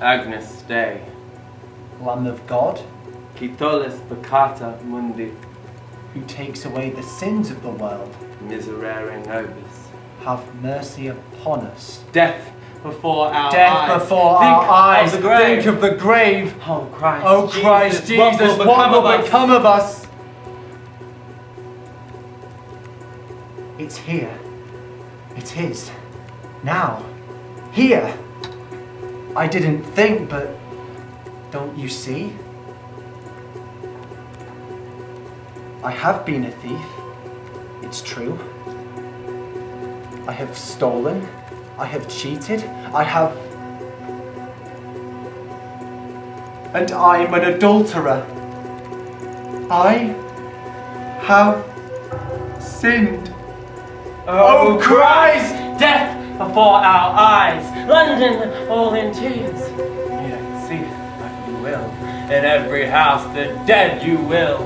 Agnus Dei. Lamb of God, Qui tollis peccata mundi. who takes away the sins of the world, Miserere nobis. have mercy upon us. Death before our eyes. Death before Think our eyes. of the grave. Think of the grave. Oh Christ, Oh Christ Jesus, what will become of us? It's here. It is. Now. Here. I didn't think, but don't you see? I have been a thief. It's true. I have stolen. I have cheated. I have... And I'm an adulterer. I have sinned. Oh Christ! Death before our eyes. London all in tears. You don't see it, but you will. In every house the dead you will.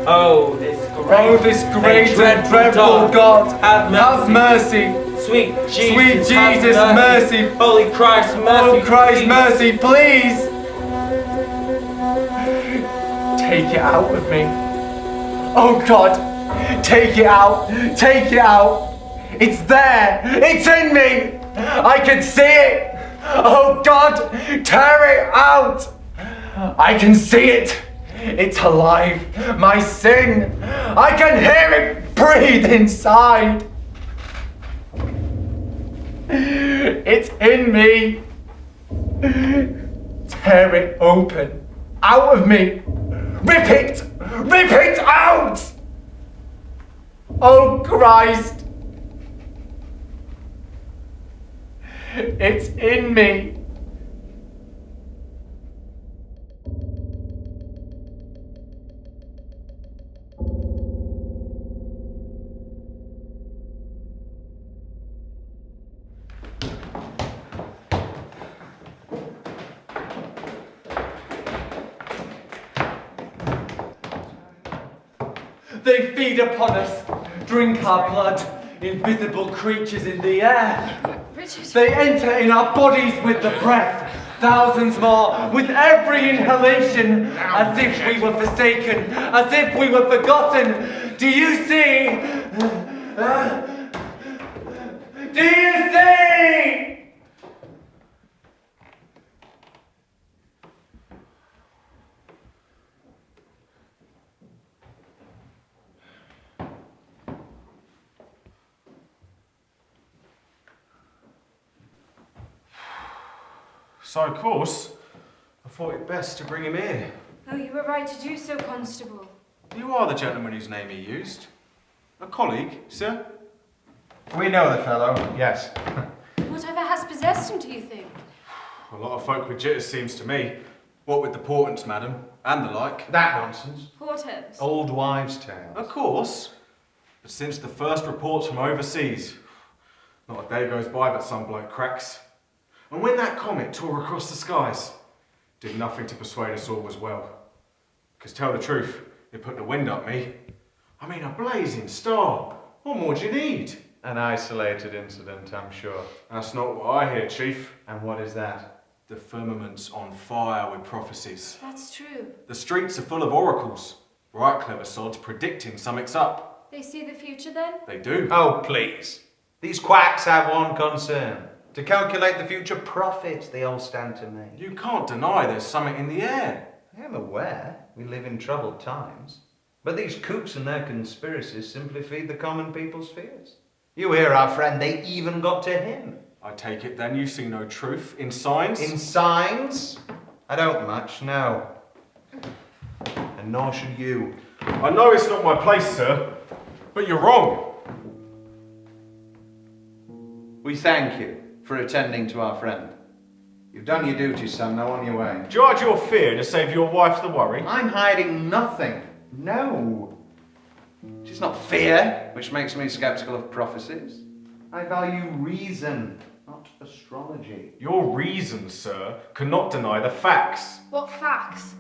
Oh, this great and dreadful God, have mercy. Sweet Sweet Jesus, mercy. Holy Christ, mercy. Oh Christ, mercy, please. Take it out of me. Oh God, take it out. Take it out. It's there. It's in me. I can see it. Oh God, tear it out. I can see it. It's alive. My sin. I can hear it breathe inside. It's in me. Tear it open. Out of me. Rip it. Rip it out. Oh Christ. It's in me. They feed upon us, drink our blood, invisible creatures in the air. Richard. They enter in our bodies with the breath, thousands more, with every inhalation, as if we were forsaken, as if we were forgotten. Do you see? Do you see? So, of course, I thought it best to bring him here. Oh, you were right to do so, Constable. You are the gentleman whose name he used. A colleague, sir? We know the fellow, yes. Whatever has possessed him, do you think? A lot of folk with jitters, seems to me. What with the portents, madam, and the like. That nonsense. Portents. Old wives' tales. Of course. But since the first reports from overseas, not a day goes by but some bloke cracks. And when that comet tore across the skies, did nothing to persuade us all was well. Because tell the truth, it put the wind up me. I mean, a blazing star. What more do you need? An isolated incident, I'm sure. That's not what I hear, Chief. And what is that? The firmament's on fire with prophecies. That's true. The streets are full of oracles. Right clever sods predicting something's up. They see the future then? They do. Oh, please. These quacks have one concern. To calculate the future profit they all stand to make. You can't deny there's something in the air. I am aware we live in troubled times. But these kooks and their conspiracies simply feed the common people's fears. You hear our friend, they even got to him. I take it then you see no truth in signs? In signs? I don't much, no. And nor should you. I know it's not my place, sir, but you're wrong. We thank you for attending to our friend. You've done your duty, son, now on your way. Do you hide your fear to save your wife the worry? I'm hiding nothing. No. It's not fear, which makes me sceptical of prophecies. I value reason, not astrology. Your reason, sir, cannot deny the facts. What facts?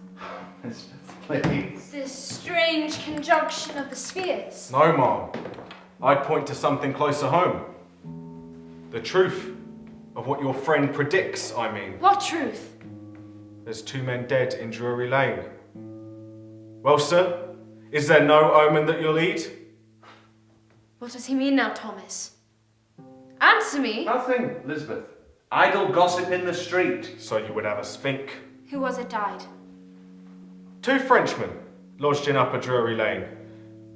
Please. This strange conjunction of the spheres. No, Ma'am. I'd point to something closer home. The truth of what your friend predicts, I mean. What truth? There's 2 men dead in Drury Lane. Well, sir, is there no omen that you'll lead? What does he mean now, Thomas? Answer me! Nothing, Elizabeth. Idle gossip in the street. So you would have us think. Who was it died? 2 Frenchmen lodged in Upper Drury Lane.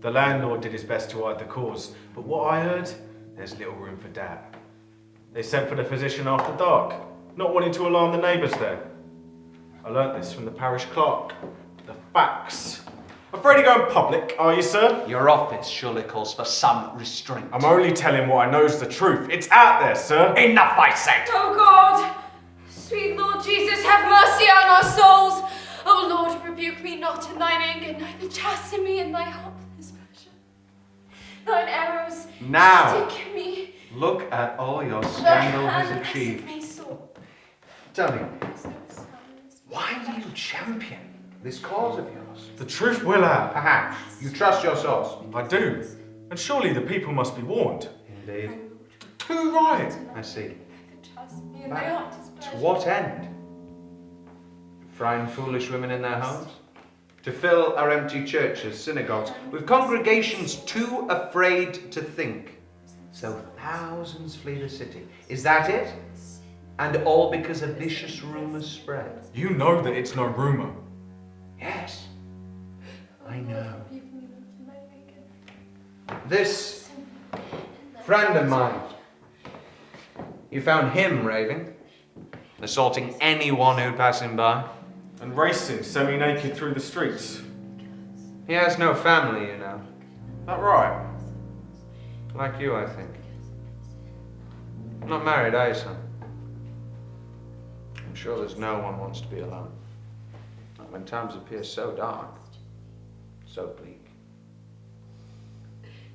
The landlord did his best to hide the cause, but what I heard, there's little room for doubt. They sent for the physician after dark, not wanting to alarm the neighbours there. I learnt this from the parish clerk. The facts. Afraid to go in public, are you, sir? Your office surely calls for some restraint. I'm only telling what I know's the truth. It's out there, sir. Enough, I said! Oh God! Sweet Lord Jesus, have mercy on our souls! O Lord, rebuke me not in thine anger, neither chasten me in thy hot displeasure. Thine arrows Now. stick me. Look at all your Thy scandal hand has achieved. presseth me sore. Tell me, why do you champion this cause of yours? The truth will out. Perhaps you trust your source. I do. And surely the people must be warned. Indeed. Too right. I see. Chasten me in thy hot To displeasure. what end? To frighten foolish women in their homes? To fill our empty churches, synagogues, with congregations too afraid to think. So thousands flee the city. Is that it? And all because a vicious rumour spread? You know that it's no rumour. Yes, I know. This friend of mine, you found him raving, assaulting anyone who'd pass him by. And racing semi-naked through the streets. He has no family, you know. That right? Like you, I think. Not married, are you, son? I'm sure there's no one wants to be alone. Not when times appear so dark, so bleak.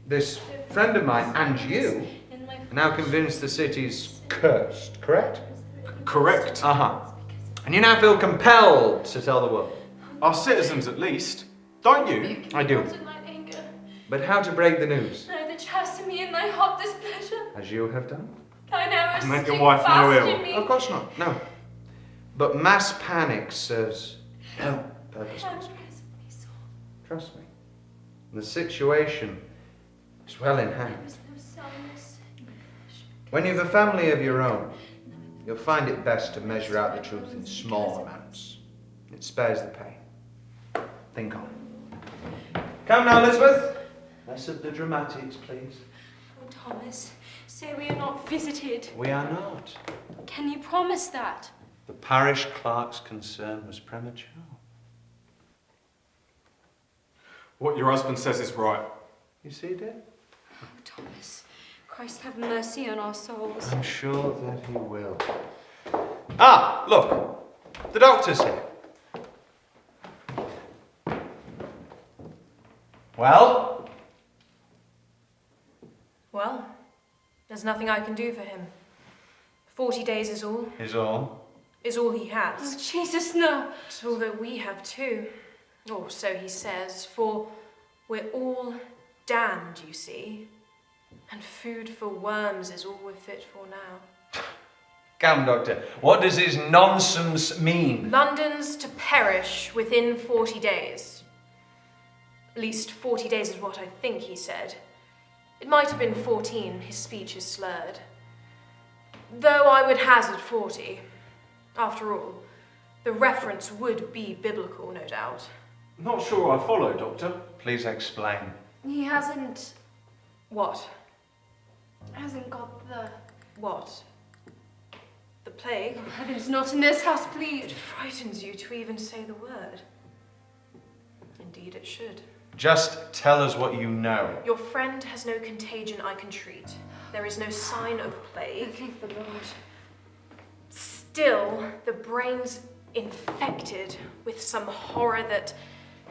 This friend of mine and you are now convinced the city's cursed, correct? Correct. Uh-huh. And you now feel compelled to tell the world. Our citizens, at least. Don't you? I do. Not in thine anger, But how to break the news? neither chasten me in thy hot displeasure. As you have done? Thine arrows Make your stick wife no fast ill. in me. Of course not, no. But mass panic serves no purpose. Hand presseth me sore. Trust me. The situation is well in There hand. was no soundness in my flesh. When you've a family of your own, you'll find it best to measure out the truth in small amounts. It spares the pain. Think on it. Come now, Elizabeth. Less of the dramatics, please. Oh, Thomas, say we are not visited. We are not. Can you promise that? The parish clerk's concern was premature. What your husband says is right. You see, dear? Oh, Thomas, Christ have mercy on our souls. I'm sure that he will. Ah, look. The doctor's here. Well? Well, there's nothing I can do for him. 40 days is all. Is all. Is all he Oh, has. Jesus, no. It's all that we have too. Or so he says, for we're all damned, you see. And food for worms is all we're fit for now. Come, Doctor. What does his nonsense mean? London's to perish within 40 days. At least 40 days is what I think he said. It might have been 14, his speech is slurred. Though I would hazard 40. After all, the reference would be biblical, no doubt. Not sure I follow, Doctor. Please explain. He hasn't What? got the... What? The plague? Oh, heavens, not in this house, please. It frightens you to even say the word. Indeed it should. Just tell us what you know. Your friend has no contagion I can treat. There is no sign of plague. Thank the Lord. Still, the brain's infected with some horror that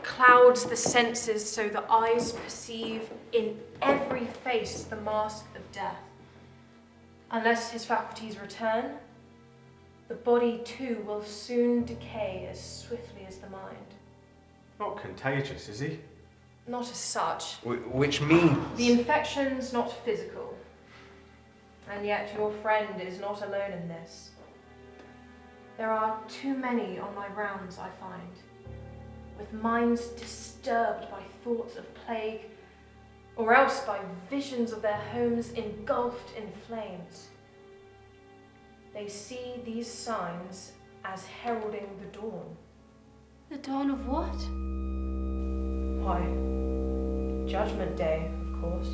clouds the senses so the eyes perceive in every face the mask of death. Unless his faculties return, the body too will soon decay as swiftly as the mind. Not contagious, is he? Not as such. Which means... The infection's not physical. And yet your friend is not alone in this. There are too many on my rounds, I find, with minds disturbed by thoughts of plague, or else by visions of their homes engulfed in flames. They see these signs as heralding the dawn. The dawn of what? Why, Judgment Day, of course.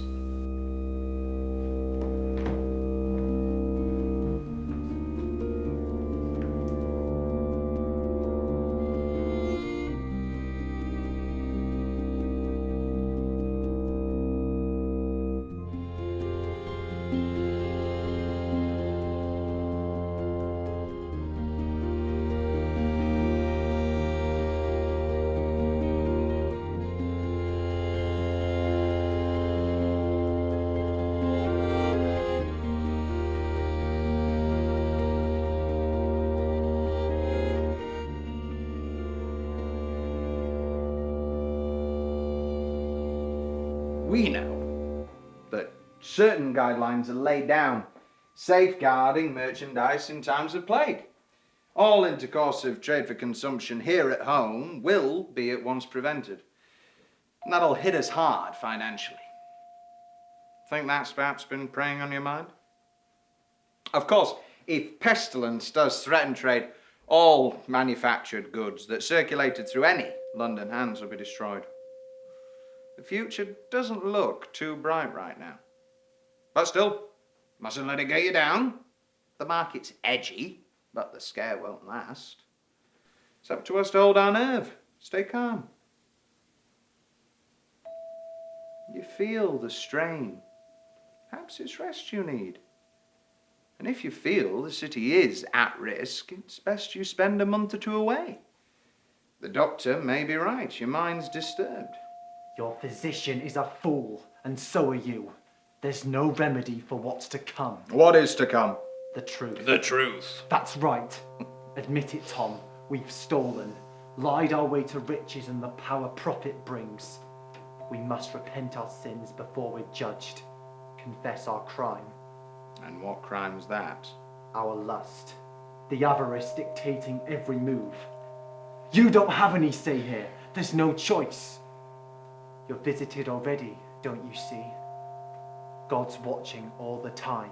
We know that certain guidelines are laid down safeguarding merchandise in times of plague. All intercourse of trade for consumption here at home will be at once prevented. And that'll hit us hard financially. Think that's perhaps been preying on your mind? Of course, if pestilence does threaten trade, all manufactured goods that circulated through any London hands will be destroyed. The future doesn't look too bright right now. But still, mustn't let it get you down. The market's edgy, but the scare won't last. It's up to us to hold our nerve, stay calm. You feel the strain. Perhaps it's rest you need. And if you feel the city is at risk, it's best you spend a month or two away. The doctor may be right, your mind's disturbed. Your physician is a fool, and so are you. There's no remedy for what's to come. What is to come? The truth. The truth. That's right. Admit it, Tom. We've stolen, lied our way to riches and the power profit brings. We must repent our sins before we're judged. Confess our crime. And what crime's that? Our lust. The avarice dictating every move. You don't have any say here. There's no choice. You're visited already, don't you see? God's watching all the time.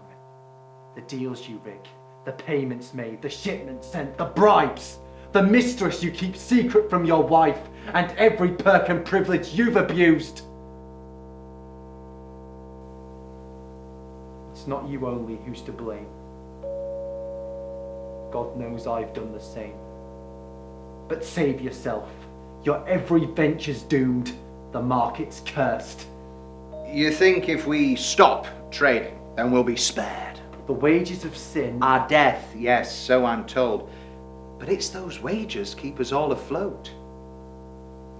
The deals you rig, the payments made, the shipments sent, the bribes, the mistress you keep secret from your wife, and every perk and privilege you've abused. It's not you only who's to blame. God knows I've done the same. But save yourself. Your every venture's doomed. The market's cursed. You think if we stop trading, then we'll be spared? The wages of sin Our death, yes, so I'm told. But it's those wages keep us all afloat.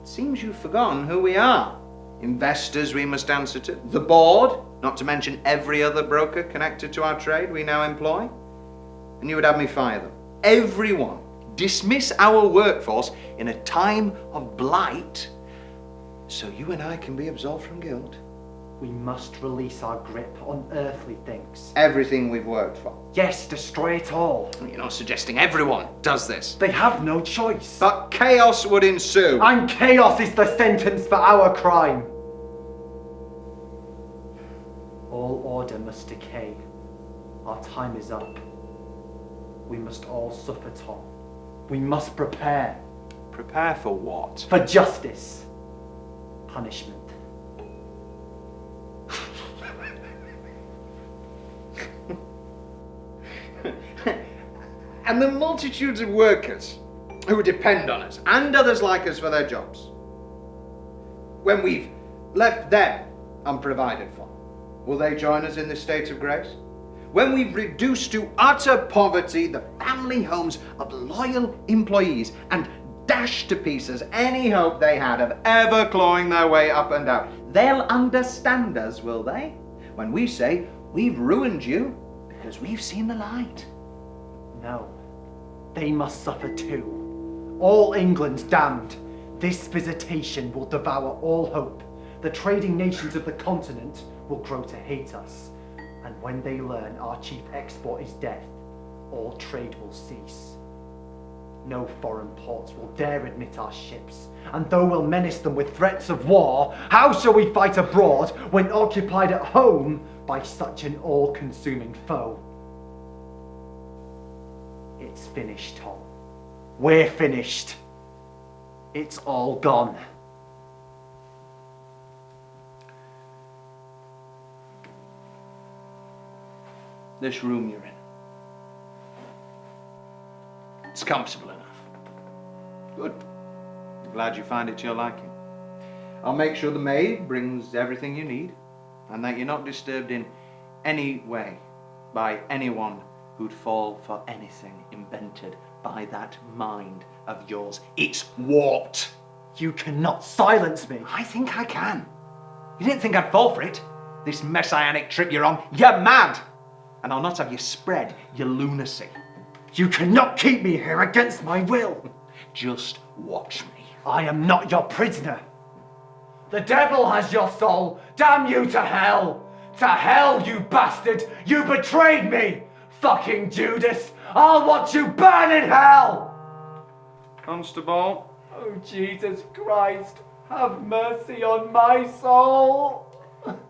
It seems you've forgotten who we are. Investors we must answer to. The board, not to mention every other broker connected to our trade we now employ. And you would have me fire them. Everyone. Dismiss our workforce in a time of blight, so you and I can be absolved from guilt. We must release our grip on earthly things. Everything we've worked for. Yes, destroy it all. You're not suggesting everyone does this. They have no choice. But chaos would ensue. And chaos is the sentence for our crime. All order must decay. Our time is up. We must all suffer, Tom. We must prepare. Prepare for what? For justice. Punishment. And the multitudes of workers who depend on us and others like us for their jobs. When we've left them unprovided for, will they join us in this state of grace? When we've reduced to utter poverty the family homes of loyal employees and dashed to pieces any hope they had of ever clawing their way up and out, they'll understand us, will they? When we say, we've ruined you because we've seen the light. No. They must suffer too. All England's damned. This visitation will devour all hope. The trading nations of the continent will grow to hate us. And when they learn our chief export is death, all trade will cease. No foreign ports will dare admit our ships, and though we'll menace them with threats of war, how shall we fight abroad when occupied at home by such an all-consuming foe? It's finished, Tom. We're finished. It's all gone. This room you're in. It's comfortable enough. Good. Glad you find it to your liking. I'll make sure the maid brings everything you need, and that you're not disturbed in any way by anyone who'd fall for anything invented by that mind of yours. It's warped. You cannot silence me. I think I can. You didn't think I'd fall for it? This messianic trip you're on, you're mad! And I'll not have you spread your lunacy. You cannot keep me here against my will. Just watch me. I am not your prisoner. The devil has your soul. Damn you to hell. To hell, you bastard. You betrayed me. Fucking Judas. I'll watch you burn in hell. Constable. Oh, Jesus Christ. Have mercy on my soul.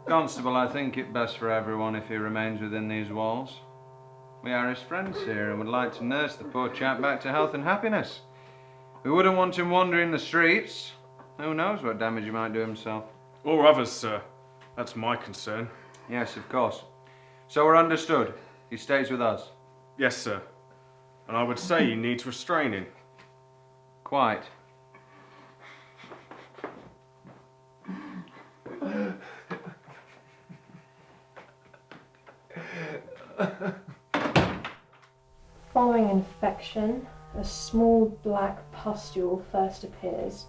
Constable, I think it best for everyone if he remains within these walls. We are his friends here and would like to nurse the poor chap back to health and happiness. We wouldn't want him wandering the streets. Who knows what damage he might do himself. Or others, sir. That's my concern. Yes, of course. So we're understood. He stays with us. Yes, sir. And I would say he needs restraining. Quite. Following infection, a small black pustule first appears,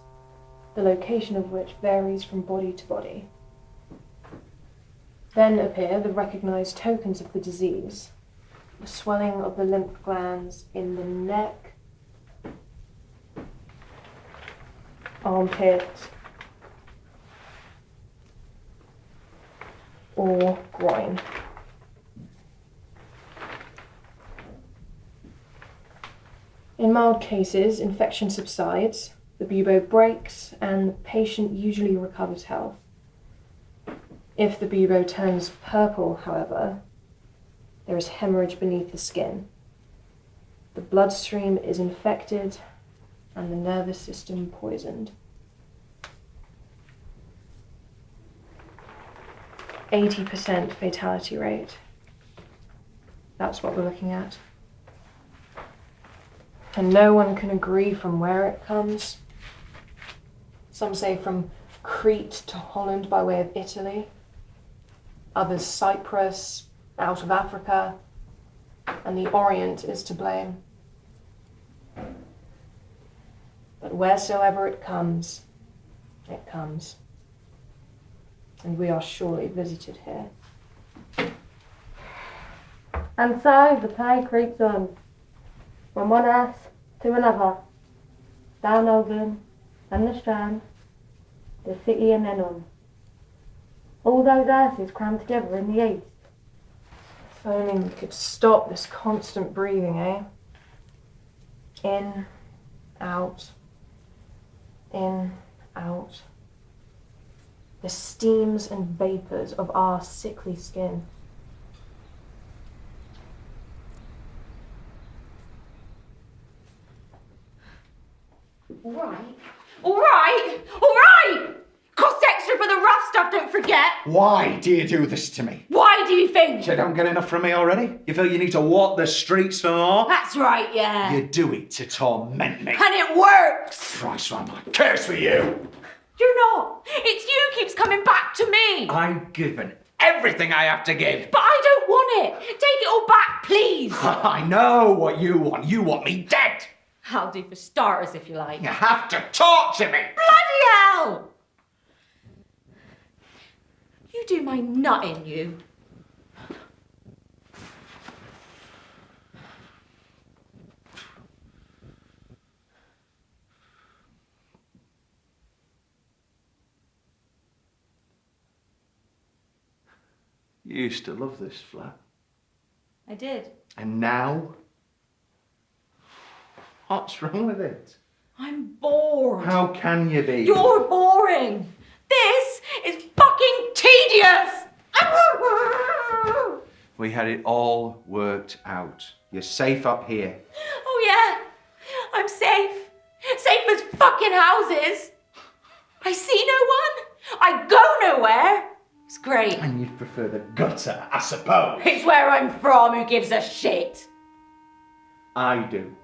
the location of which varies from body to body. Then appear the recognized tokens of the disease, the swelling of the lymph glands in the neck, armpit, or groin. In mild cases, infection subsides, the bubo breaks, and the patient usually recovers health. If the bubo turns purple, however, there is hemorrhage beneath the skin. The bloodstream is infected and the nervous system poisoned. 80% fatality rate. That's what we're looking at. And no one can agree from where it comes. Some say from Crete to Holland by way of Italy. Others Cyprus, out of Africa. And the Orient is to blame. But wheresoever it comes, it comes. And we are surely visited here. And so the play creeps on, from one earth to another, down Oldham and the Strand, the city and then on. All those earths crammed together in the east. If only we could stop this constant breathing, eh? In, out, in, out. The steams and vapours of our sickly skin. All right. Cost extra for the rough stuff, don't forget. Why do you do this to me? Why do you think? You don't get enough from me already? You feel you need to walk the streets for more? That's right, yeah. You do it to torment me. And it works. Christ, I'm a curse for you. You're not. It's you keeps coming back to me. I'm given everything I have to give. But I don't want it. Take it all back, please. I know what you want. You want me dead. I'll do for starters if you like. You have to torture me. Bloody hell! You do my nutting, you. You used to love this flat. I did. And now? What's wrong with it? I'm bored. How can you be? You're boring. This is fucking tedious. We had it all worked out. You're safe up here. Oh yeah, I'm safe. Safe as fucking houses. I see no one. I go nowhere. It's great. And you'd prefer the gutter, I suppose. It's where I'm from. Who gives a shit? I do.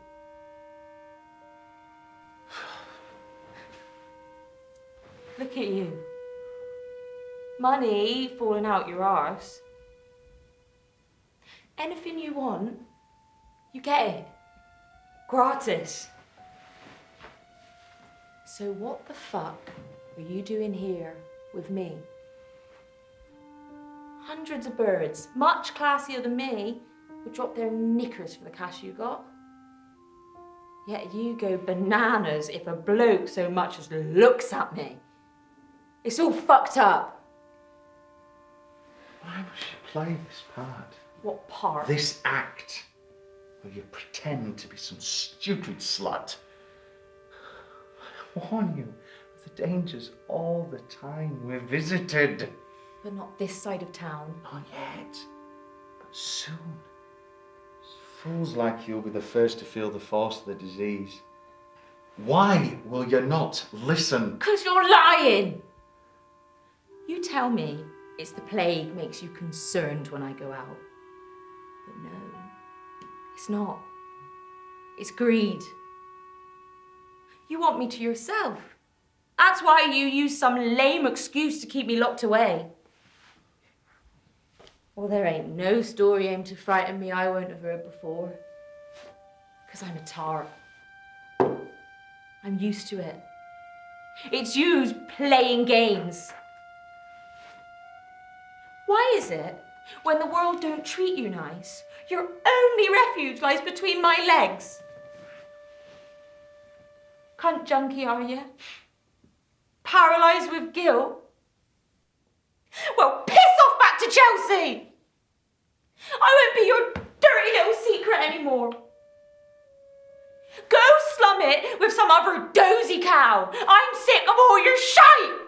Look at you. Money falling out your arse. Anything you want, you get it. Gratis. So what the fuck are you doing here with me? Hundreds of birds, much classier than me, would drop their knickers for the cash you got. Yet you go bananas if a bloke so much as looks at me. It's all fucked up. Why must you play this part? What part? This act, where you pretend to be some stupid slut. I warn you of the dangers all the time. We're visited. But not this side of town. Not yet, but soon. Fools like you'll be the first to feel the force of the disease. Why will you not listen? 'Cause you're lying. You tell me it's the plague makes you concerned when I go out. But no, it's not. It's greed. You want me to yourself. That's why you use some lame excuse to keep me locked away. Well, there ain't no story aimed to frighten me I won't have heard before. 'Cause I'm a tart. I'm used to it. It's yous playing games. Why is it, when the world don't treat you nice, your only refuge lies between my legs? Cunt junkie, are you? Paralysed with guilt? Well, piss off back to Chelsea! I won't be your dirty little secret anymore. Go slum it with some other dozy cow. I'm sick of all your shite!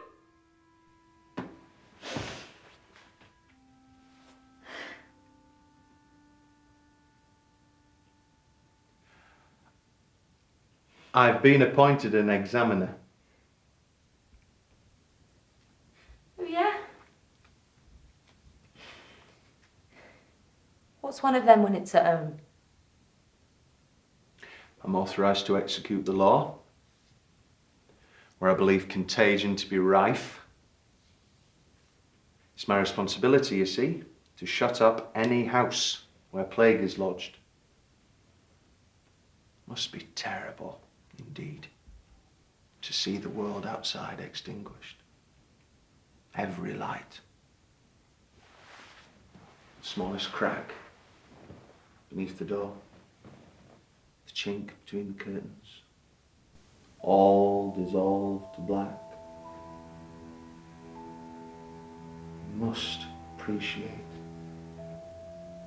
I've been appointed an examiner. Oh, yeah? What's one of them when it's at home? I'm authorised to execute the law, where I believe contagion to be rife. It's my responsibility, you see, to shut up any house where plague is lodged. Must be terrible, indeed, to see the world outside extinguished. Every light. The smallest crack beneath the door. The chink between the curtains. All dissolved to black. You must appreciate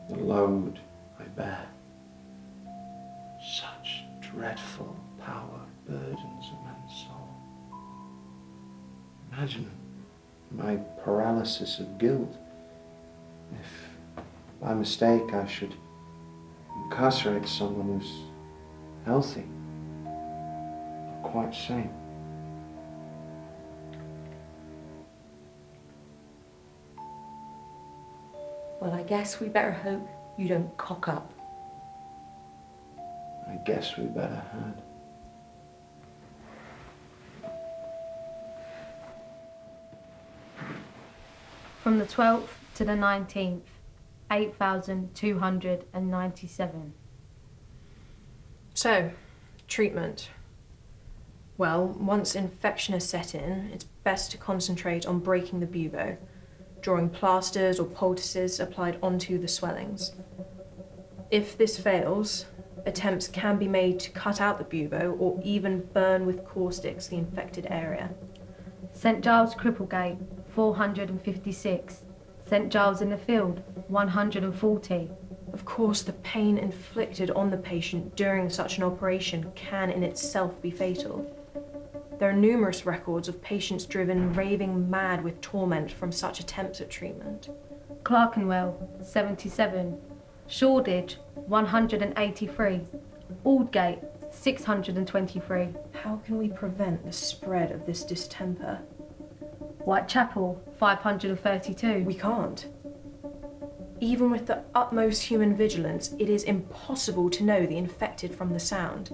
the load I bear. Such dreadful power burdens a man's soul. Imagine my paralysis of guilt if by mistake I should incarcerate someone who's healthy, quite sane. Well, I guess we better hope you don't cock up. I guess we better had. From the 12th to the 19th, 8,297. So, treatment. Well, once infection is set in, it's best to concentrate on breaking the bubo, drawing plasters or poultices applied onto the swellings. If this fails, attempts can be made to cut out the bubo or even burn with caustics the infected area. St Giles Cripplegate, 456. St Giles in the Field, 140. Of course, the pain inflicted on the patient during such an operation can in itself be fatal. There are numerous records of patients driven raving mad with torment from such attempts at treatment. Clerkenwell, 77. Shoreditch, 183. Aldgate, 623. How can we prevent the spread of this distemper? Whitechapel, 532. We can't. Even with the utmost human vigilance, it is impossible to know the infected from the sound.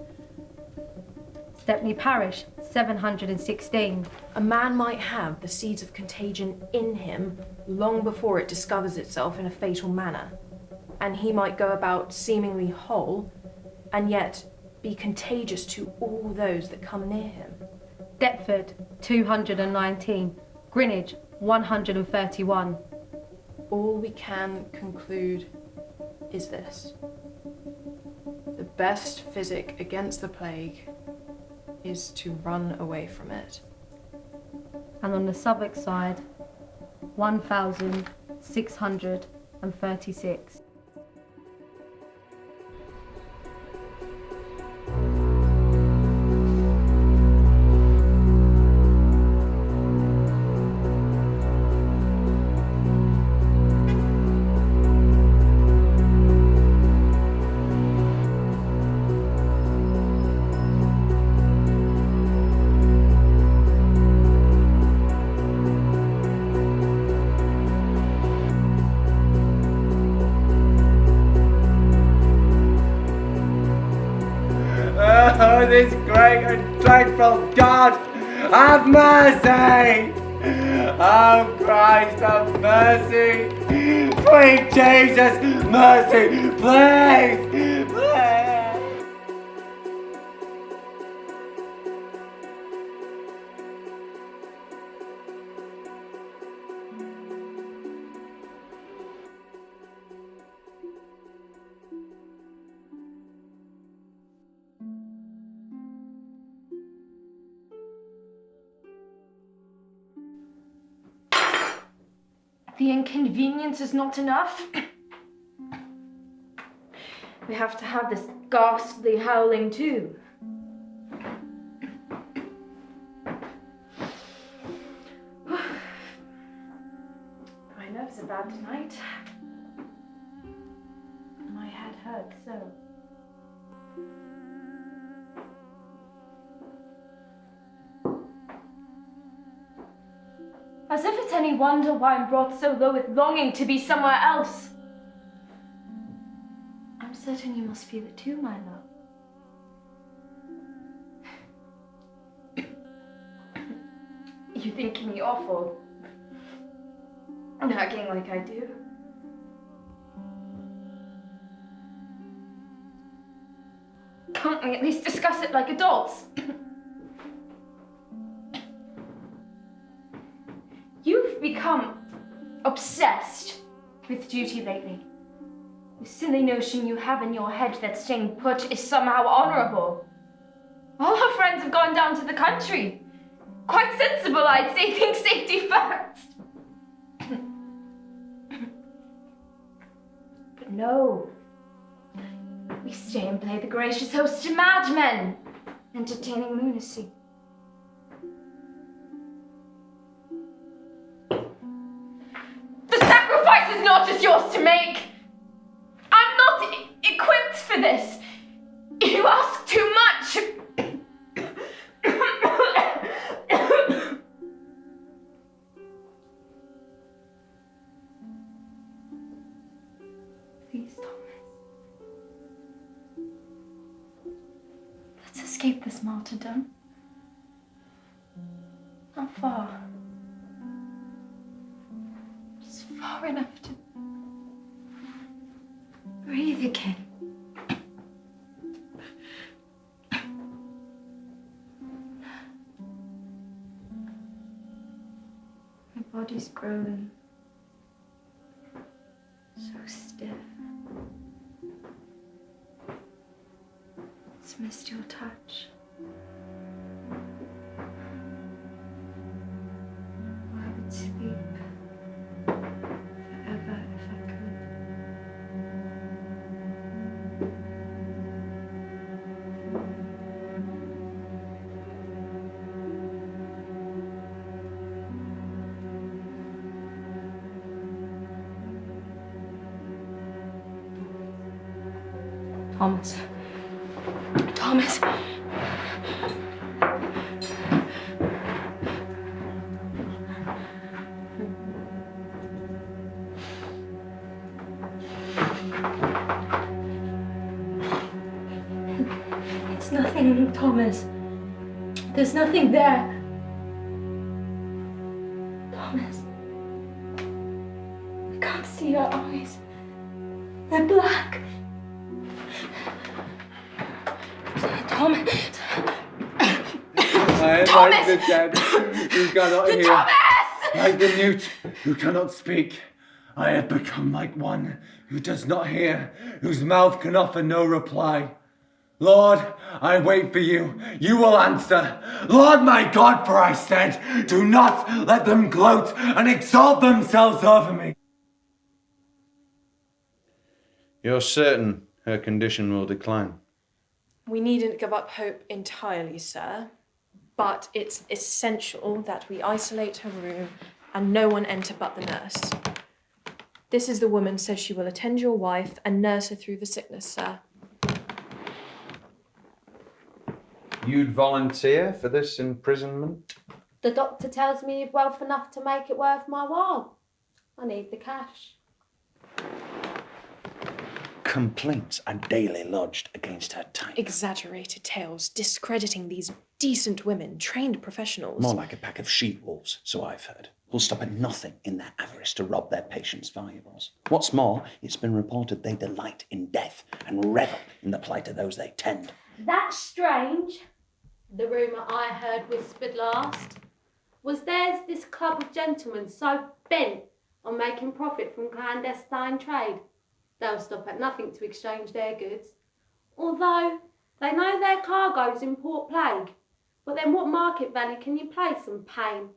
Stepney Parish, 716. A man might have the seeds of contagion in him long before it discovers itself in a fatal manner, and he might go about seemingly whole, and yet be contagious to all those that come near him. Deptford, 219. Greenwich, 131. All we can conclude is this: the best physic against the plague is to run away from it. And on the Southwark side, 1,636. Oh, this great and dreadful God, have mercy! Oh, Christ, have mercy! Sweet Jesus, mercy, please! Please! The inconvenience is not enough. We have to have this ghastly howling too. My nerves are bad tonight. My head hurts so. As if it's any wonder why I'm brought so low with longing to be somewhere else. I'm certain you must feel it too, my love. You think me awful, nagging like I do. Can't we at least discuss it like adults? You've become obsessed with duty lately. The silly notion you have in your head that staying put is somehow honourable. All our friends have gone down to the country. Quite sensible, I'd say. Think safety first. But no. We stay and play the gracious host to madmen, entertaining lunacy. The sacrifice is not just yours to make. I'm not equipped for this. You ask too much. Please, Thomas. Let's escape this martyrdom. How far? Just far enough to breathe again. My body's grown so stiff. It's missed your touch. I would sleep forever if I could. Thomas. Thomas. It's nothing, Thomas. There's nothing there. Thomas. I can't see your eyes. They're black. Thomas. I am Thomas! like the dead who cannot hear. Thomas! Like the mute who cannot speak. I have become like one who does not hear, whose mouth can offer no reply. Lord, I wait for you. You will answer. Lord my God, for I said, do not let them gloat and exalt themselves over me. You're certain her condition will decline? We needn't give up hope entirely, sir, but it's essential that we isolate her room and no one enter but the nurse. This is the woman says she will attend your wife and nurse her through the sickness, sir. You'd volunteer for this imprisonment? The doctor tells me you've wealth enough to make it worth my while. I need the cash. Complaints are daily lodged against her type. Exaggerated tales discrediting these decent women, trained professionals. More like a pack of she-wolves, so I've heard, who'll stop at nothing in their avarice to rob their patients' valuables. What's more, it's been reported they delight in death and revel in the plight of those they tend. That's strange. The rumour I heard whispered last was there's this club of gentlemen so bent on making profit from clandestine trade, they'll stop at nothing to exchange their goods. Although they know their cargo's in Port Plague, but then what market value can you place on pain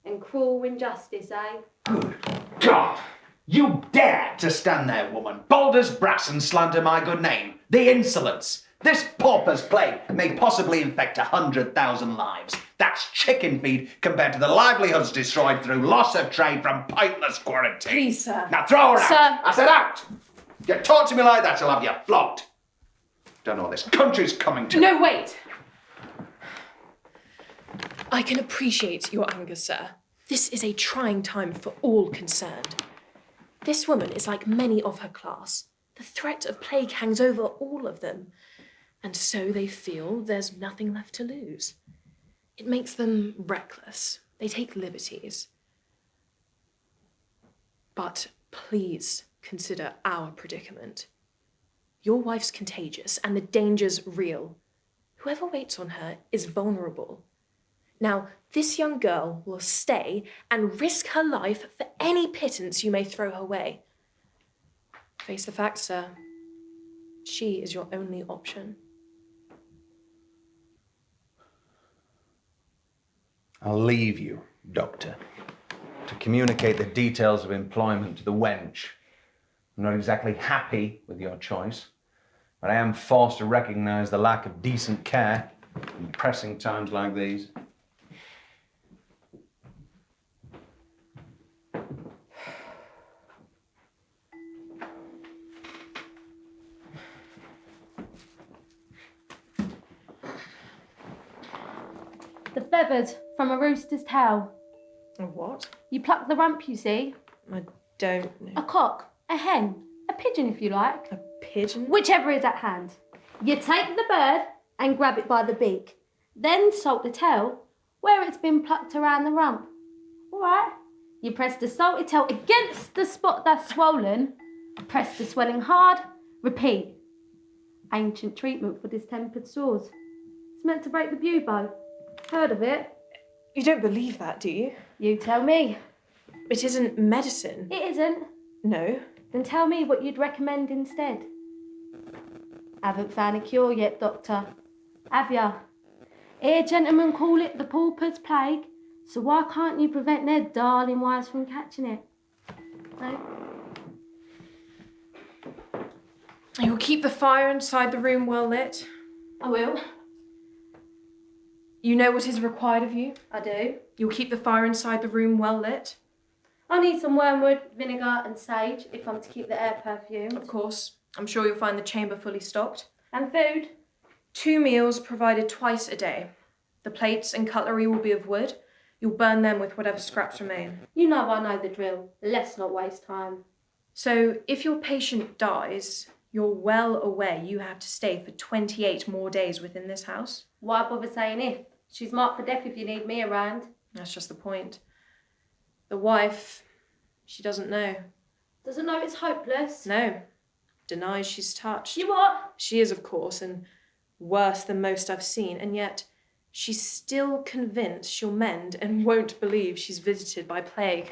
and cruel injustice, eh? Good God! You dare to stand there, woman, bold as brass, and slander my good name. The insolence! This pauper's plague may possibly infect 100,000 lives. That's chicken feed compared to the livelihoods destroyed through loss of trade from pointless quarantine. Please, sir. Now throw her Sir. out! I said out! You talk to me like that, I'll have you flogged. Don't know what this country's coming to. No, wait! I can appreciate your anger, sir. This is a trying time for all concerned. This woman is like many of her class. The threat of plague hangs over all of them, and so they feel there's nothing left to lose. It makes them reckless. They take liberties. But please consider our predicament. Your wife's contagious and the danger's real. Whoever waits on her is vulnerable. Now, this young girl will stay and risk her life for any pittance you may throw her way. Face the facts, sir. She is your only option. I'll leave you, Doctor, to communicate the details of employment to the wench. I'm not exactly happy with your choice, but I am forced to recognise the lack of decent care in pressing times like these. The feathers from a rooster's tail. A what? You pluck the rump, you see. I don't know. A cock, a hen, a pigeon if you like. A pigeon? Whichever is at hand. You take the bird and grab it by the beak. Then salt the tail where it's been plucked around the rump. All right. You press the salty tail against the spot that's swollen. Press the swelling hard. Repeat. Ancient treatment for distempered sores. It's meant to break the bubo. Heard of it? You don't believe that, do you? You tell me. It isn't medicine. It isn't. No. Then tell me what you'd recommend instead. Haven't found a cure yet, Doctor. Have ya? Here, gentlemen call it the pauper's plague, so why can't you prevent their darling wives from catching it? No? You'll keep the fire inside the room well lit. I will. You know what is required of you. I do. You'll keep the fire inside the room well lit. I need some wormwood, vinegar and sage if I'm to keep the air perfumed. Of course. I'm sure you'll find the chamber fully stocked. And food? 2 meals provided twice a day. The plates and cutlery will be of wood. You'll burn them with whatever scraps remain. You know I know the drill. Let's not waste time. So if your patient dies, you're well aware you have to stay for 28 more days within this house. Why bother saying if? She's marked for death if you need me around. That's just the point. The wife, she doesn't know. Doesn't know it's hopeless? No. Denies she's touched. You what? She is, of course, and worse than most I've seen, and yet she's still convinced she'll mend and won't believe she's visited by plague.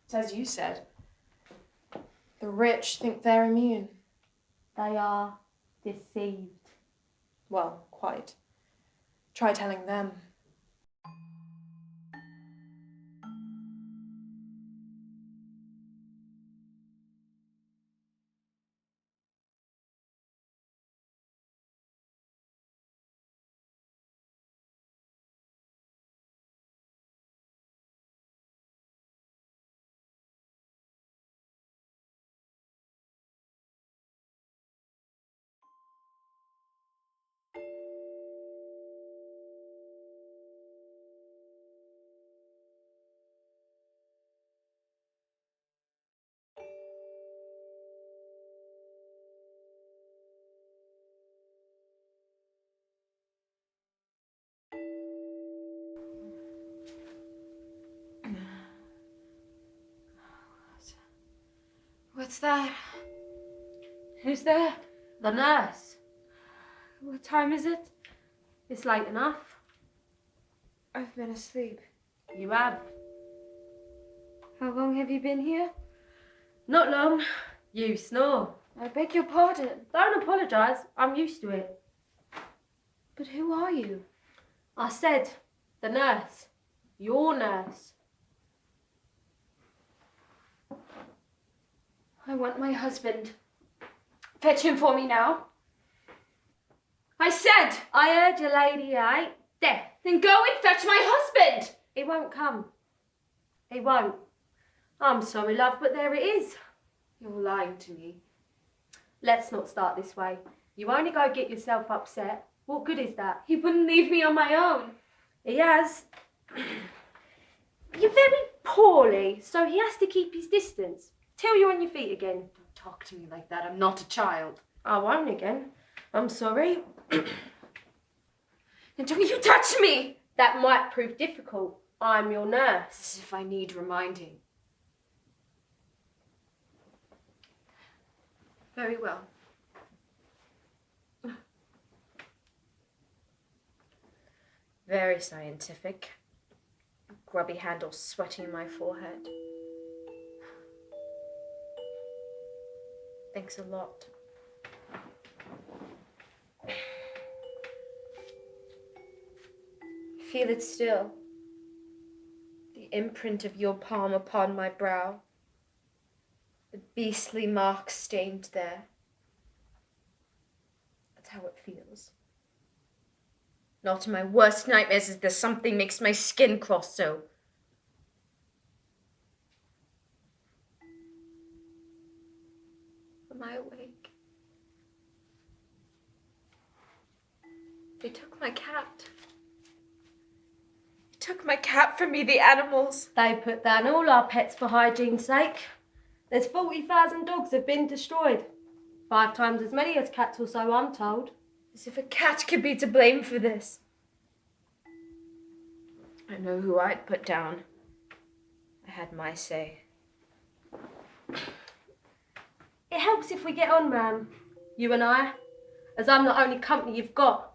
It's as you said. The rich think they're immune. They are deceived. Well, quite. Try telling them. What's that? Who's there? The nurse. What time is it? It's late enough. I've been asleep. You have. How long have you been here? Not long. You snore. I beg your pardon. Don't apologise. I'm used to it. But who are you? I said, the nurse. Your nurse. I want my husband. Fetch him for me now. I said! I heard you, lady, eh? Death. Then go and fetch my husband! He won't come. He won't. I'm sorry, love, but there it is. You're lying to me. Let's not start this way. You only go get yourself upset. What good is that? He wouldn't leave me on my own. He has. You're very poorly, so he has to keep his distance. Till you're on your feet again. Don't talk to me like that. I'm not a child. I won't again. I'm sorry. And don't you touch me! That might prove difficult. I'm your nurse. As if I need reminding. Very well. Very scientific. Grubby handle sweating my forehead. Thanks a lot. Feel it still. The imprint of your palm upon my brow. The beastly mark stained there. That's how it feels. Not in my worst nightmares is there something makes my skin crawl so. Am I awake? They took my cat. They took my cat from me, the animals. They put down all our pets for hygiene's sake. There's 40,000 dogs have been destroyed. 5 times as many as cats or so, I'm told. As if a cat could be to blame for this. I know who I'd put down. I had my say. It helps if we get on, ma'am. You and I. As I'm the only company you've got.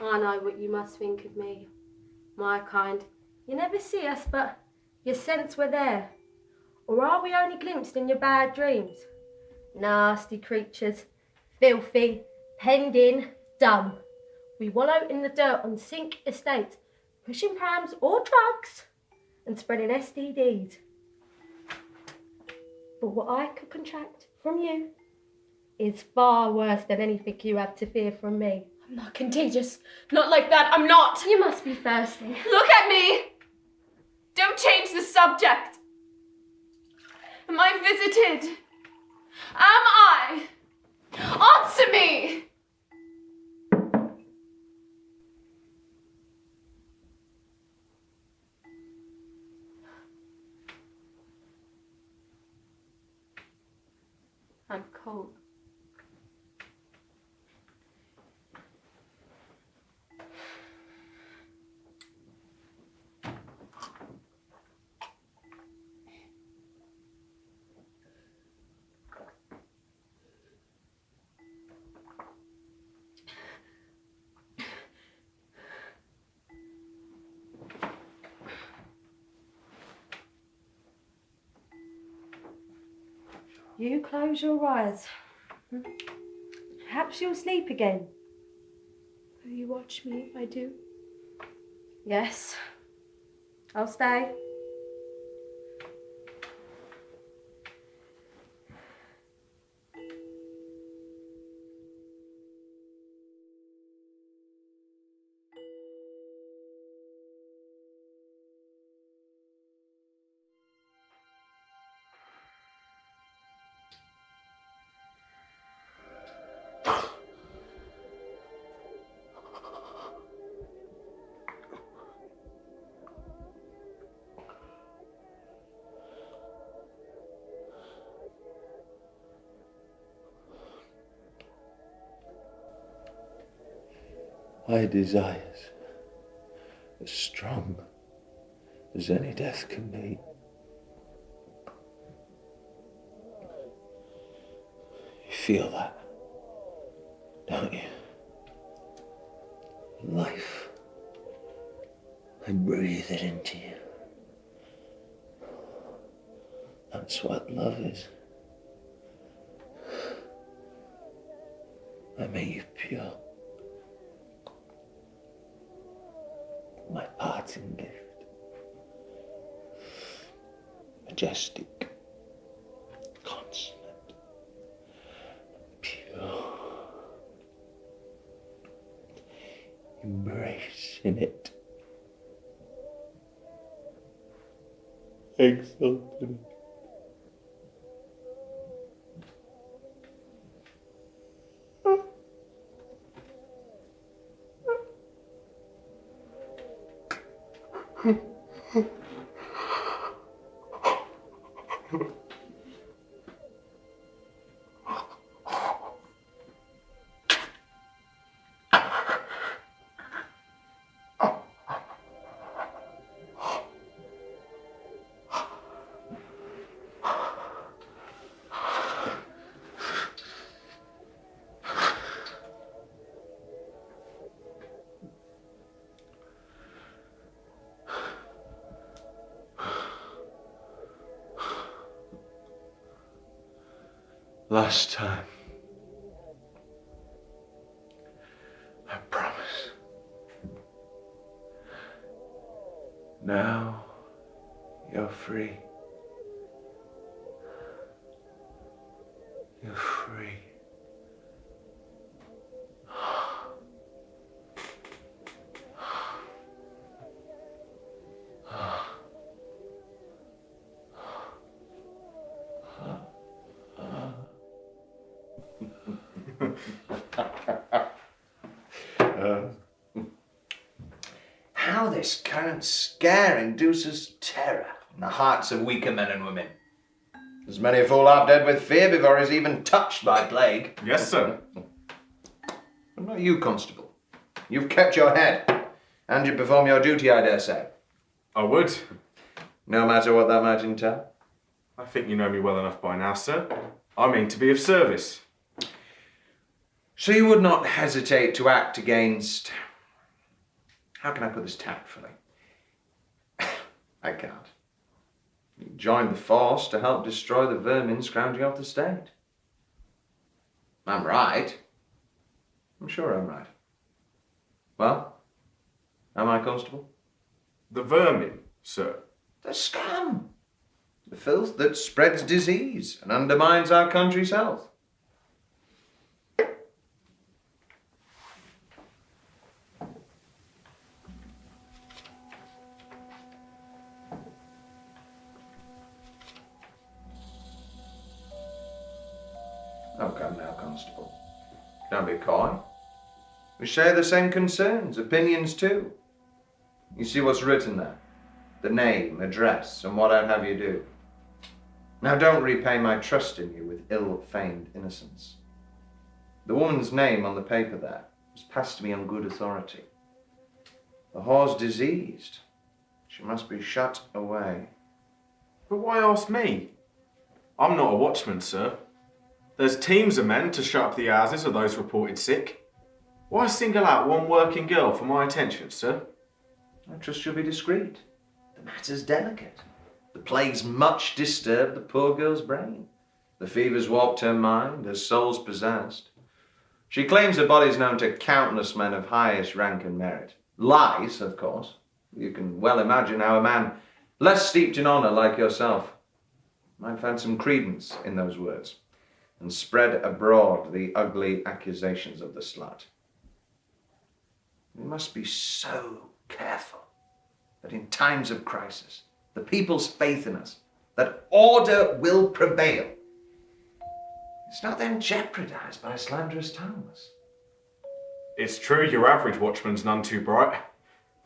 I know what you must think of me. My kind. You never see us, but you sense we're there. Or are we only glimpsed in your bad dreams? Nasty creatures. Filthy. Penned in. Dumb. We wallow in the dirt on sink estates, pushing prams or drugs and spreading STDs. But what I could contract from you is far worse than anything you have to fear from me. I'm not contagious. Not like that. I'm not. You must be thirsty. Look at me. Don't change the subject. Am I visited? Am I? Answer me! I'm cold. You close your eyes. Perhaps you'll sleep again. Will you watch me if I do? Yes. I'll stay. My desires as strong as any death can be. You feel that, don't you? Life. I breathe it into you. That's what love is. I make you pure. My parting gift. Majestic, consummate, pure. Embrace in it. Exalt in it. Last time. I promise. Now you're free. You're free. How this current scare induces terror in the hearts of weaker men and women. There's many a fool half dead with fear before he's even touched by plague. Yes, sir. What about you, Constable? You've kept your head, and you perform your duty, I dare say. I would. No matter what that might entail. I think you know me well enough by now, sir. I mean to be of service. So you would not hesitate to act against... How can I put this tactfully? I can't. You joined the force to help destroy the vermin scrounging off the state. I'm right. I'm sure I'm right. Well, am I, Constable? The vermin, sir. The scum. The filth that spreads disease and undermines our country's health. Constable. Don't be coy. We share the same concerns, opinions too. You see what's written there? The name, address, and what I'd have you do. Now don't repay my trust in you with ill-feigned innocence. The woman's name on the paper there was passed to me on good authority. The whore's diseased. She must be shut away. But why ask me? I'm not a watchman, sir. There's teams of men to shut up the houses of those reported sick. Why single out one working girl for my attention, sir? I trust you'll be discreet. The matter's delicate. The plague's much disturbed the poor girl's brain. The fever's warped her mind, her soul's possessed. She claims her body's known to countless men of highest rank and merit. Lies, of course. You can well imagine how a man less steeped in honour like yourself might find some credence in those words and spread abroad the ugly accusations of the slut. We must be so careful that in times of crisis, the people's faith in us, that order will prevail. It's not then jeopardized by slanderous tongues. It's true your average watchman's none too bright.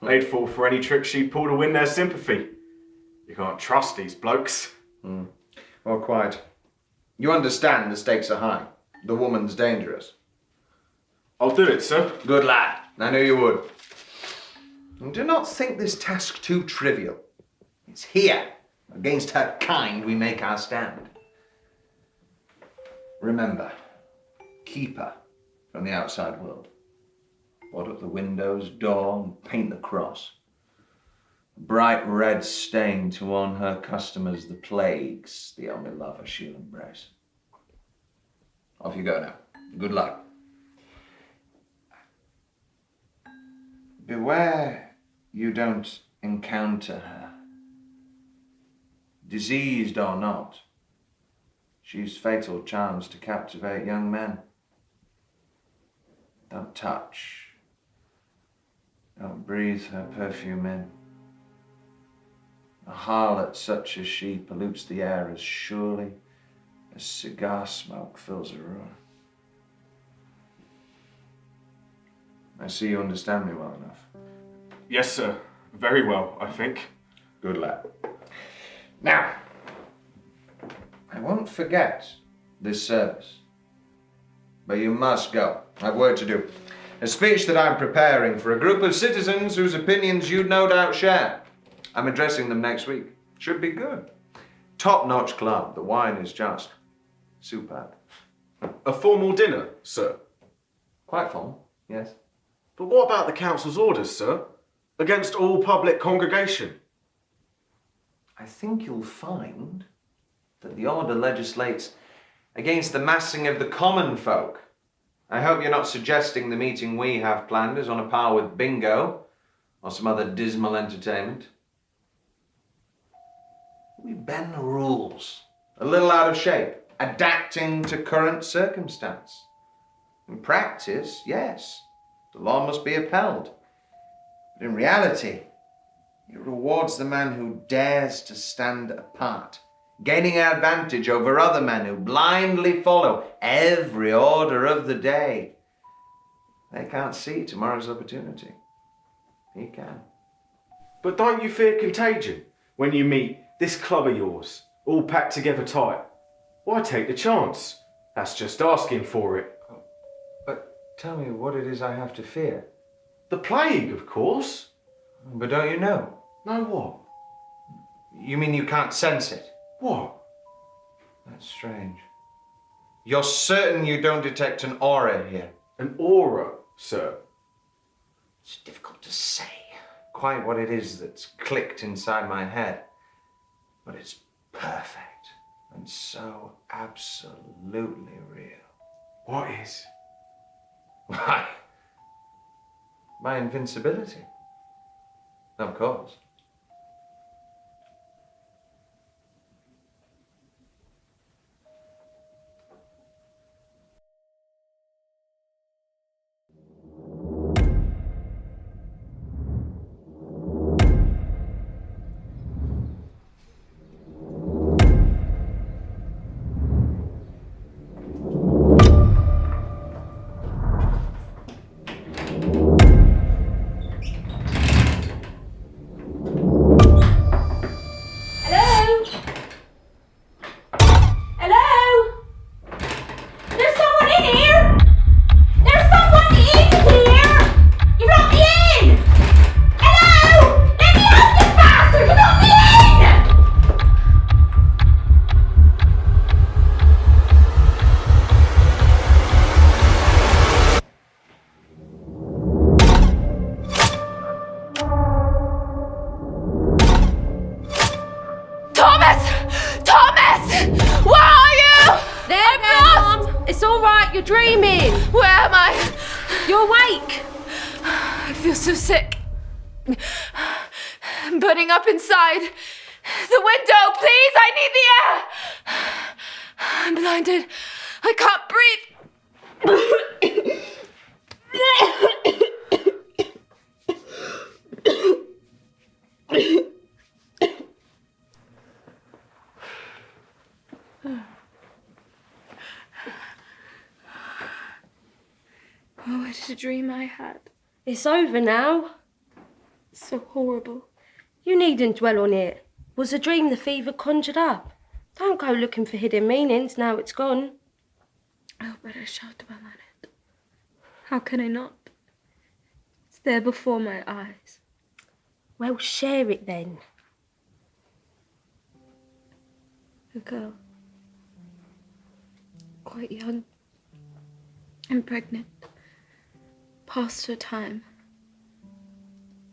They'd fall for any trick she pulled to win their sympathy. You can't trust these blokes. Well, quite. You understand the stakes are high. The woman's dangerous. I'll do it, sir. Good lad. I knew you would. And do not think this task too trivial. It's here, against her kind, we make our stand. Remember, keep her from the outside world. Board up the windows, door, and paint the cross. A bright red stain to warn her customers the plague's the only lover she'll embrace. Off you go now. Good luck. Beware you don't encounter her. Diseased or not, she's fatal charms to captivate young men. Don't touch. Don't breathe her perfume in. A harlot such as she pollutes the air as surely as cigar smoke fills a room. I see you understand me well enough. Yes, sir. Very well, I think. Good lad. Now, I won't forget this service, but you must go. I've work to do. A speech that I'm preparing for a group of citizens whose opinions you'd no doubt share. I'm addressing them next week. Should be good. Top-notch club. The wine is just superb. A formal dinner, sir. Quite formal, yes. But what about the council's orders, sir? Against all public congregation? I think you'll find that the order legislates against the massing of the common folk. I hope you're not suggesting the meeting we have planned is on a par with bingo or some other dismal entertainment. We bend the rules, a little out of shape, adapting to current circumstance. In practice, yes, the law must be upheld. But in reality, it rewards the man who dares to stand apart, gaining advantage over other men who blindly follow every order of the day. They can't see tomorrow's opportunity. He can. But don't you fear contagion when you meet this club of yours, all packed together tight? Why take the chance? That's just asking for it. But tell me what it is I have to fear. The plague, of course. But don't you know? Know what? You mean you can't sense it? What? That's strange. You're certain you don't detect an aura here? An aura, sir. It's difficult to say quite what it is that's clicked inside my head. But it's perfect and so absolutely real. What is? Why? My invincibility. Of course. You're dreaming! Where am I? You're awake! I feel so sick. I'm burning up inside. The window, please! I need the air! I'm blinded. I can't breathe. Oh, what a dream I had. It's over now. So horrible. You needn't dwell on it. Was a dream the fever conjured up? Don't go looking for hidden meanings now it's gone. Oh, but I shall dwell on it. How can I not? It's there before my eyes. Well, share it then. A girl. Quite young. And pregnant. Past her time.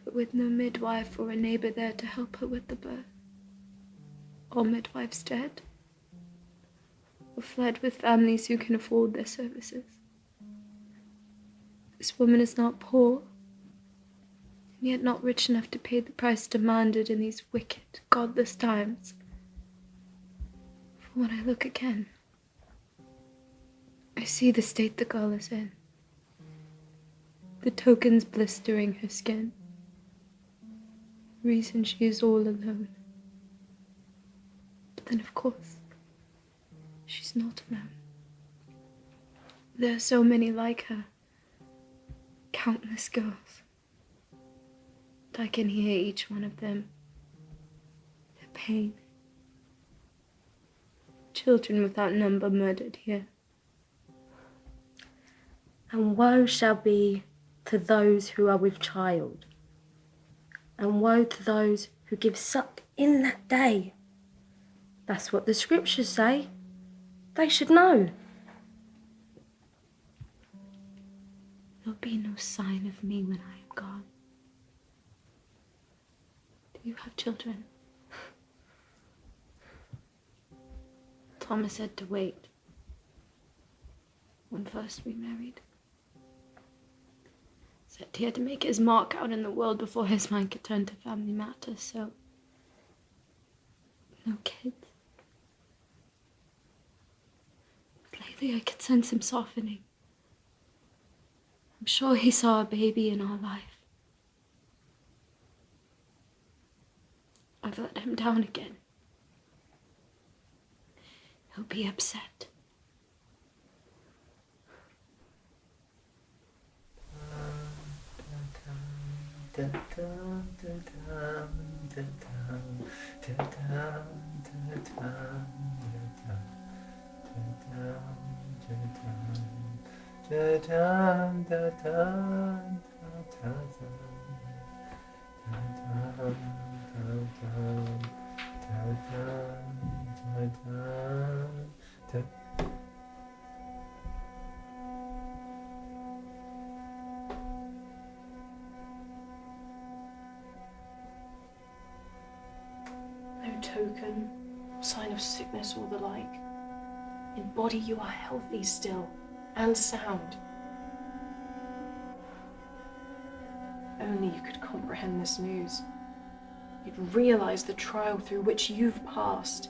But with no midwife or a neighbour there to help her with the birth. All midwives dead. Or fled with families who can afford their services. This woman is not poor, and yet not rich enough to pay the price demanded in these wicked, godless times. For when I look again, I see the state the girl is in. The tokens blistering her skin. Reason she is all alone. But then, of course, she's not alone. There are so many like her. Countless girls. And I can hear each one of them. Their pain. Children without number murdered here. And woe shall be to those who are with child. And woe to those who give suck in that day. That's what the scriptures say. They should know. There'll be no sign of me when I am gone. Do you have children? Thomas said to wait. When first we married. Said he had to make his mark out in the world before his mind could turn to family matters, so... no kids. But lately I could sense him softening. I'm sure he saw a baby in our life. I've let him down again. He'll be upset. No token, sign of sickness or the like. In body you are healthy still, and sound. Only you could comprehend this news. You'd realise the trial through which you've passed.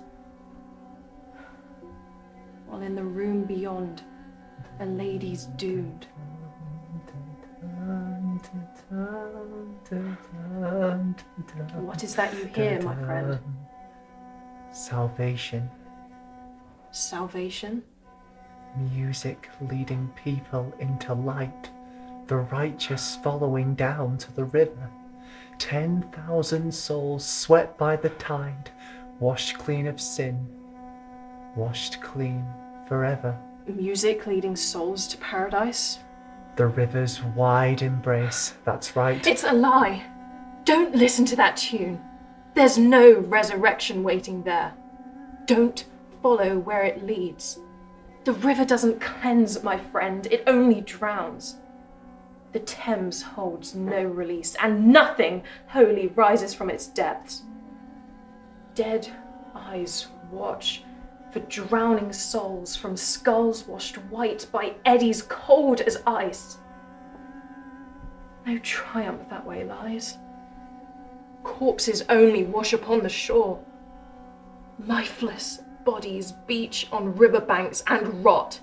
While in the room beyond, a lady's doomed. What is that you hear, my friend? Salvation. Salvation? Music leading people into light. The righteous following down to the river. 10,000 souls swept by the tide, washed clean of sin, washed clean forever. Music leading souls to paradise? The river's wide embrace, that's right. It's a lie. Don't listen to that tune. There's no resurrection waiting there. Don't follow where it leads. The river doesn't cleanse, my friend, it only drowns. The Thames holds no release, and nothing holy rises from its depths. Dead eyes watch, for drowning souls from skulls washed white by eddies cold as ice. No triumph that way lies. Corpses only wash upon the shore. Lifeless bodies beach on riverbanks and rot.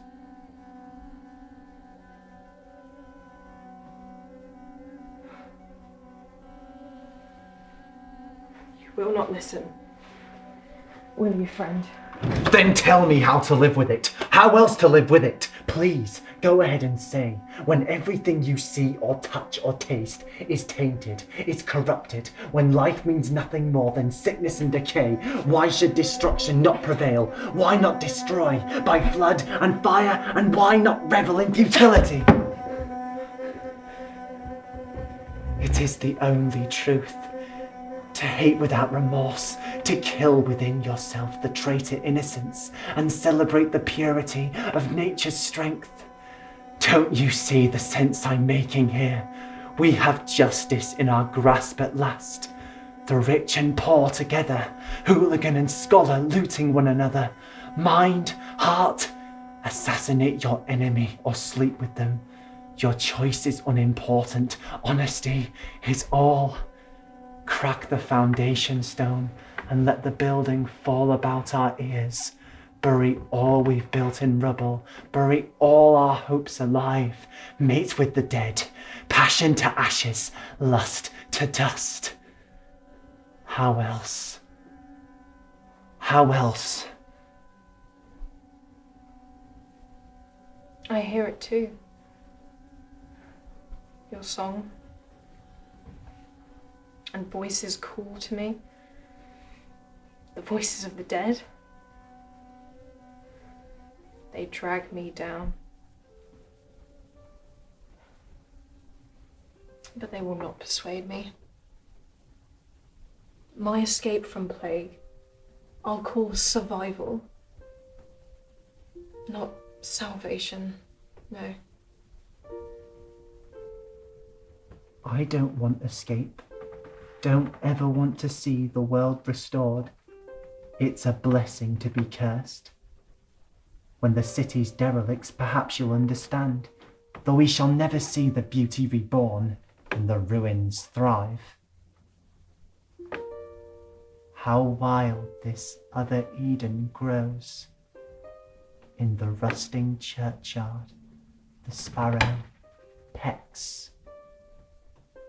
You will not listen, will you, friend? Then tell me how to live with it. How else to live with it? Please, go ahead and say, when everything you see or touch or taste is tainted, is corrupted, when life means nothing more than sickness and decay, why should destruction not prevail? Why not destroy by flood and fire? And why not revel in futility? It is the only truth. To hate without remorse, to kill within yourself the traitor innocence, and celebrate the purity of nature's strength. Don't you see the sense I'm making here? We have justice in our grasp at last. The rich and poor together, hooligan and scholar looting one another. Mind, heart, assassinate your enemy or sleep with them. Your choice is unimportant. Honesty is all. Crack the foundation stone and let the building fall about our ears. Bury all we've built in rubble. Bury all our hopes alive. Mate with the dead. Passion to ashes. Lust to dust. How else? How else? I hear it too. Your song. And voices call to me. The voices of the dead. They drag me down. But they will not persuade me. My escape from plague, I'll call survival. Not salvation, no. I don't want escape. Don't ever want to see the world restored. It's a blessing to be cursed. When the city's derelicts, perhaps you'll understand, though we shall never see the beauty reborn and the ruins thrive. How wild this other Eden grows. In the rusting churchyard, the sparrow pecks.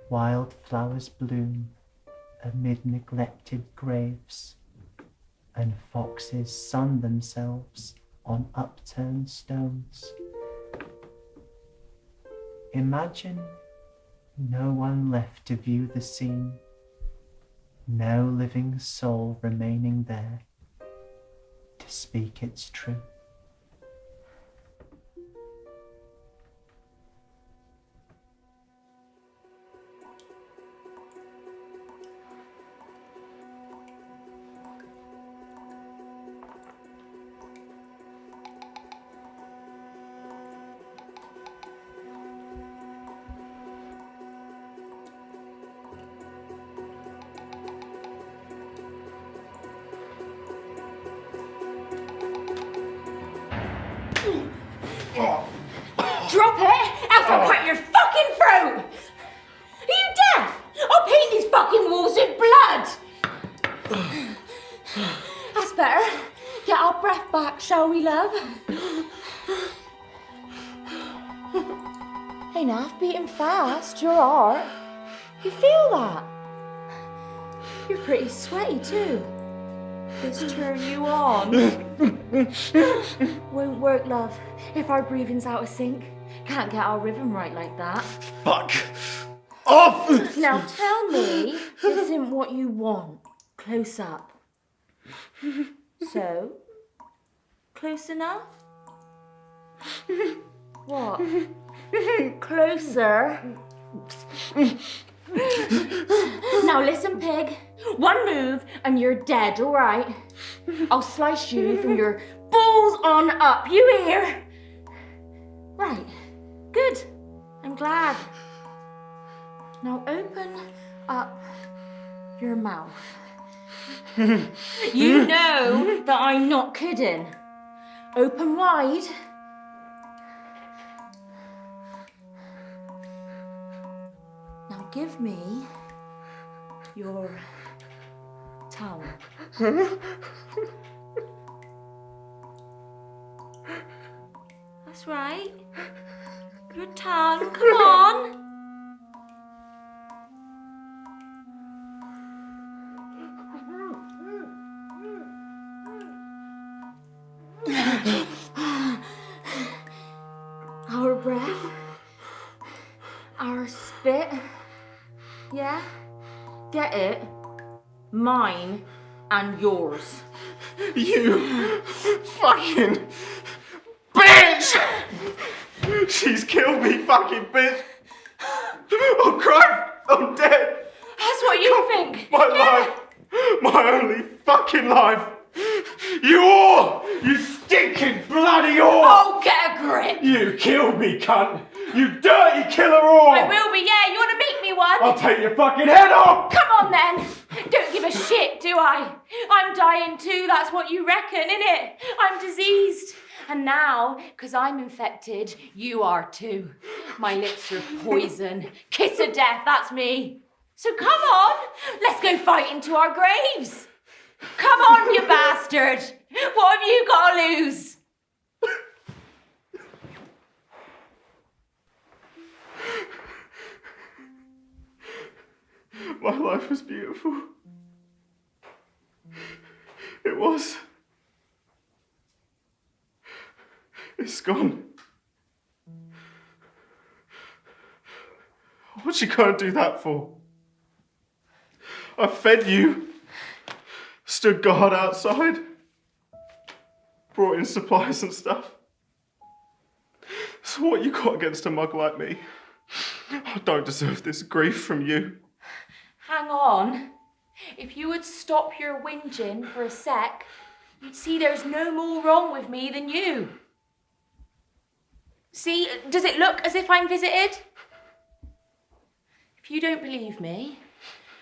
Wild flowers bloom amid neglected graves, and foxes sun themselves on upturned stones. Imagine no one left to view the scene, no living soul remaining there to speak its truth. Drop it, else I'll cut your fucking throat! Are you deaf? I'll paint these fucking walls with blood! That's better. Get our breath back, shall we, love? Ain't half beating fast, your heart. You feel that? You're pretty sweaty too. This turn you on. Won't work, love, if our breathing's out of sync. Can't get our rhythm right like that. Fuck off! Now tell me this isn't what you want. Close up. So? Close enough? What? Closer? Now listen, pig. One move and you're dead, alright? I'll slice you from your balls on up, you hear? Right, good. I'm glad. Now open up your mouth. You know that I'm not kidding. Open wide. Now give me your tongue. That's right. Your tongue, come on. Our breath, our spit, yeah? Get it? Mine and yours. You fucking bitch! She's killed me, fucking bitch! Oh, Christ! I'm dead! That's what you think. My life! My only fucking life! You whore! You stinking bloody whore! Oh, get a grip! You killed me, cunt! You dirty killer whore! I will be, yeah. You want to make me one? I'll take your fucking head off! Come on then. Don't give a shit, do I? I'm dying too, that's what you reckon, innit? I'm diseased. And now, because I'm infected, you are too. My lips are poison. Kiss of death, that's me. So come on, let's go fight into our graves. Come on, you bastard. What have you got to lose? My life was beautiful. It was. It's gone. What'd you go and do that for? I fed you, stood guard outside, brought in supplies and stuff. So what you got against a mug like me? I don't deserve this grief from you. Hang on. If you would stop your whinging for a sec, you'd see there's no more wrong with me than you. See, does it look as if I'm visited? If you don't believe me,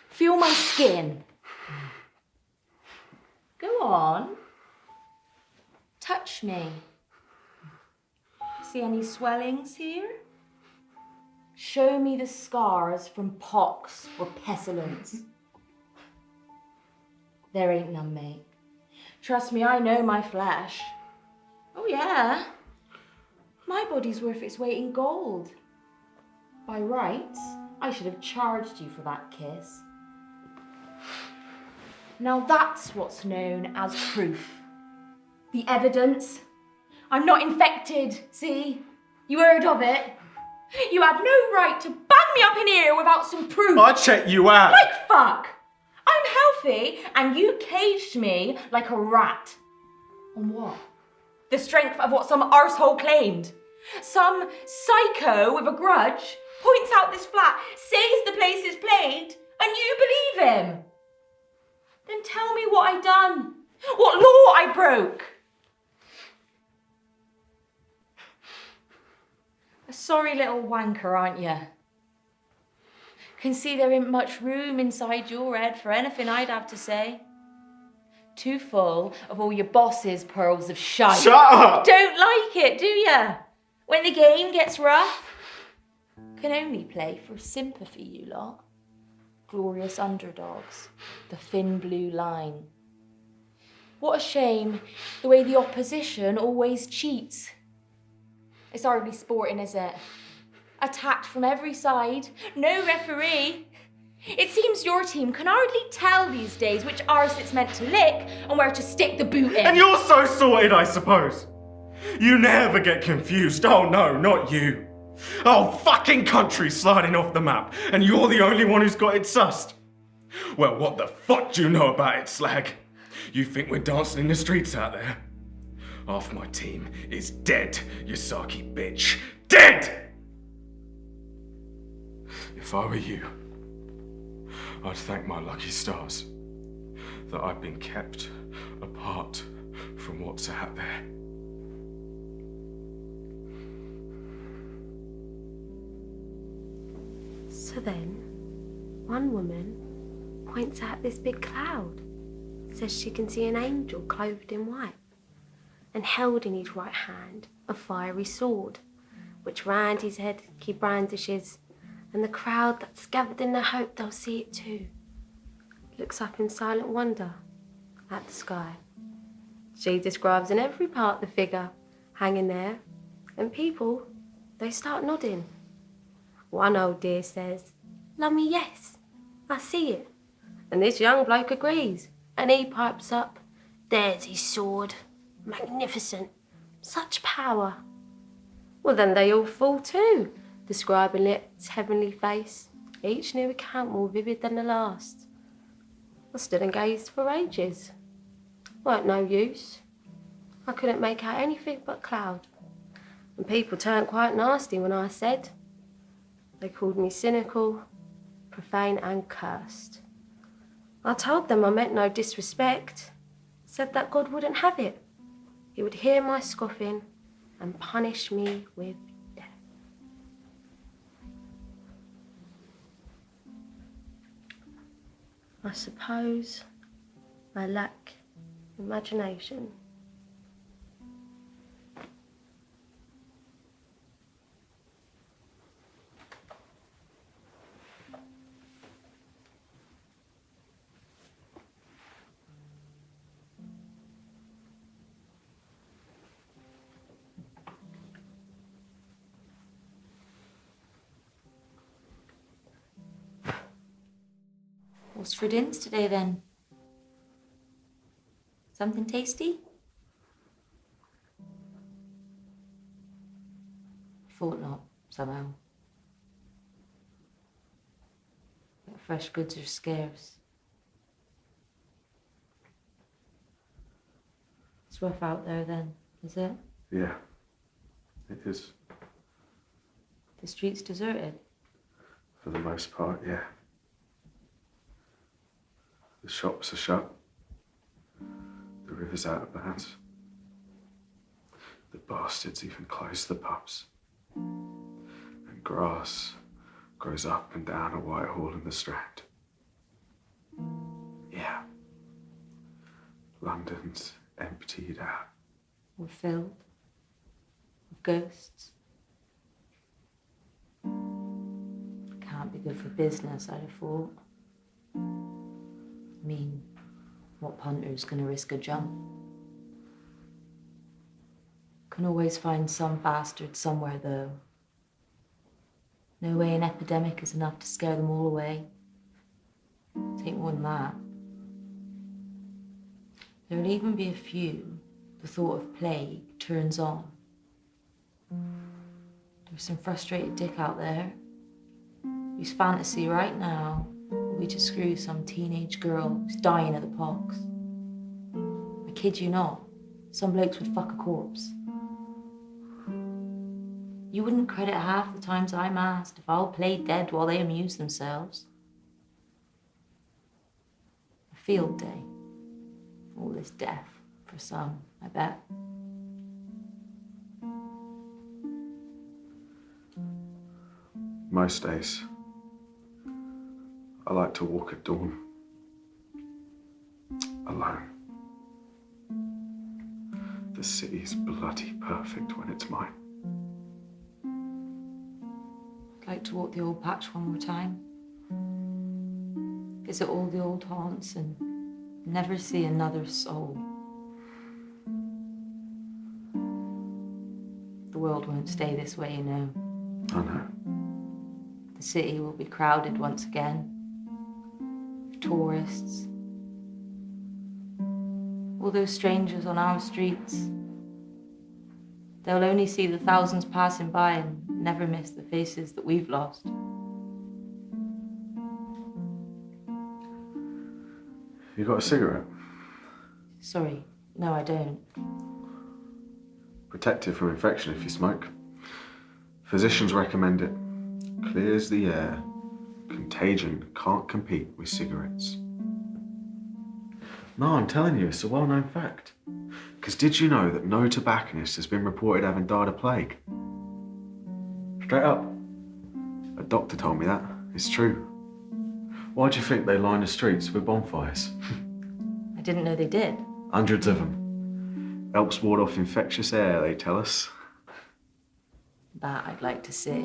feel my skin. Go on. Touch me. See any swellings here? Show me the scars from pox or pestilence. There ain't none, mate. Trust me, I know my flesh. Oh yeah. My body's worth its weight in gold. By rights, I should have charged you for that kiss. Now that's what's known as proof. The evidence. I'm not infected, see? You heard of it? You had no right to bang me up in here without some proof. I checked you out. Like fuck. I'm healthy and you caged me like a rat. On what? The strength of what some arsehole claimed. Some psycho with a grudge points out this flat, says the place is plagued, and you believe him. Then tell me what I done. What law I broke. A sorry little wanker, aren't you? Can see there ain't much room inside your head for anything I'd have to say. Too full of all your boss's pearls of shite. Shut up! Don't like it, do ya? When the game gets rough? Can only play for sympathy, you lot. Glorious underdogs. The thin blue line. What a shame, the way the opposition always cheats. It's hardly sporting, is it? Attacked from every side, no referee. It seems your team can hardly tell these days which arse it's meant to lick and where to stick the boot in. And you're so sorted, I suppose. You never get confused. Oh no, not you. Oh, fucking country's sliding off the map, and you're the only one who's got it sussed. Well, what the fuck do you know about it, slag? You think we're dancing in the streets out there? Half my team is dead, you sarky bitch. Dead! If I were you, I'd thank my lucky stars that I've been kept apart from what's out there. So then, one woman points out this big cloud. says she can see an angel clothed in white, and held in his right hand a fiery sword, which round his head he brandishes, and the crowd that's gathered in the hope they'll see it too, looks up in silent wonder at the sky. She describes in every part the figure hanging there, and people, they start nodding. One old dear says, "Lummy, yes, I see it." And this young bloke agrees, and he pipes up, "There's his sword, magnificent, such power." Well, then they all fall too, describing its heavenly face, each new account more vivid than the last. I stood and gazed for ages. Weren't no use. I couldn't make out anything but cloud. And people turned quite nasty when I said. They called me cynical, profane and cursed. I told them I meant no disrespect. Said that God wouldn't have it. He would hear my scoffing and punish me with death. I suppose I lack imagination. What's for dinners today then? Something tasty? Thought not, somehow. But fresh goods are scarce. It's rough out there then, is it? Yeah, it is. The streets deserted? For the most part, yeah. The shops are shut. The river's out of bounds. The bastards even closed the pubs. And grass grows up and down a Whitehall and the Strand. Yeah. London's emptied out. Or filled? With ghosts? Can't be good for business, I'd have thought. I mean, what punter's gonna risk a jump? Can always find some bastard somewhere, though. No way an epidemic is enough to scare them all away. Take more than that. There'll even be a few the thought of plague turns on. There's some frustrated dick out there whose fantasy right now will be to screw some teenage girl who's dying of the pox. I kid you not, some blokes would fuck a corpse. You wouldn't credit half the times I'm asked if I'll play dead while they amuse themselves. A field day. All this death for some, I bet. Most days, I like to walk at dawn. Alone. The city's bloody perfect when it's mine. I'd like to walk the old patch one more time. Visit all the old haunts and never see another soul. The world won't stay this way, you know. I know. The city will be crowded once again. Tourists. All those strangers on our streets. They'll only see the thousands passing by and never miss the faces that we've lost. You got a cigarette? Sorry, no, I don't. Protective from infection if you smoke. Physicians recommend it. Clears the air. Contagion can't compete with cigarettes. No, I'm telling you, it's a well-known fact. Because did you know that no tobacconist has been reported having died of plague? Straight up. A doctor told me that. It's true. Why do you think they line the streets with bonfires? I didn't know they did. Hundreds of them. Helps ward off infectious air, they tell us. That I'd like to see.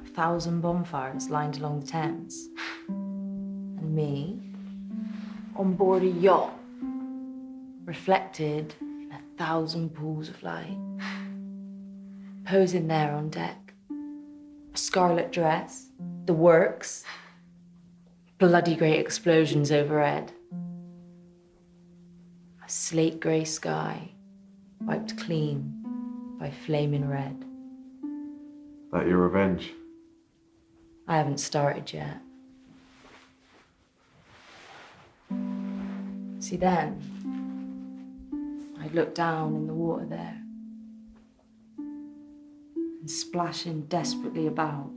1,000 bonfires lined along the Thames. And me, on board a yacht, reflected in 1,000 pools of light. Posing there on deck. A scarlet dress, the works, bloody great explosions overhead. A slate grey sky, wiped clean by flaming red. That your revenge? I haven't started yet. See, then, I'd look down in the water there and splashing desperately about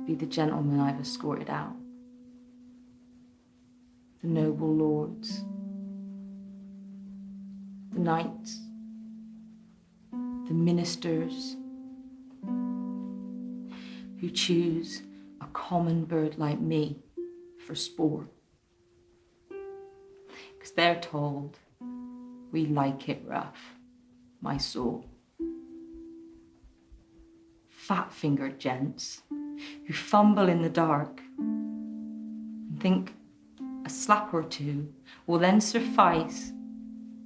be the gentlemen I've escorted out. The noble lords, the knights, the ministers who choose a common bird like me for sport. Because they're told we like it rough, my soul. Fat-fingered gents who fumble in the dark and think a slap or two will then suffice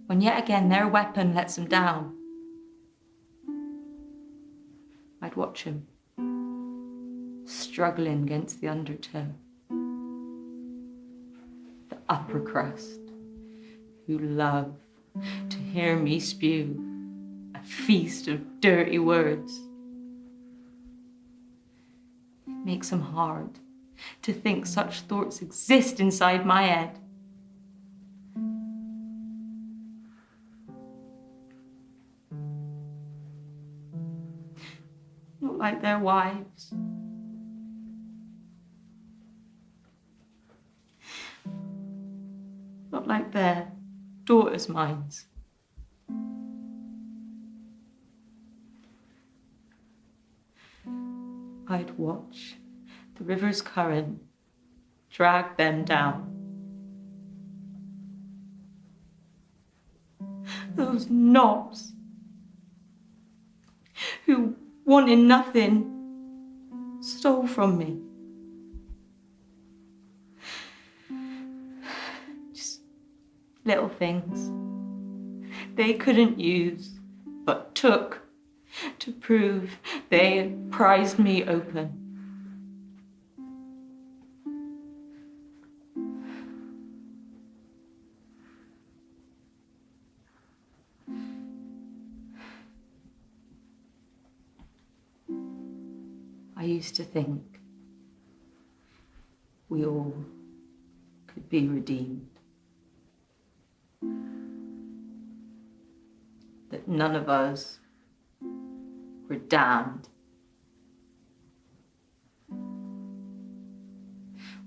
when yet again their weapon lets them down. I'd watch him, struggling against the undertow. The upper crust, who love to hear me spew a feast of dirty words. It makes them hard to think such thoughts exist inside my head. Not like their wives. Not like their daughters' minds. I'd watch the river's current drag them down. Those knobs who wanted nothing stole from me. Just little things they couldn't use but took to prove they had prized me open. I used to think we all could be redeemed. That none of us were damned.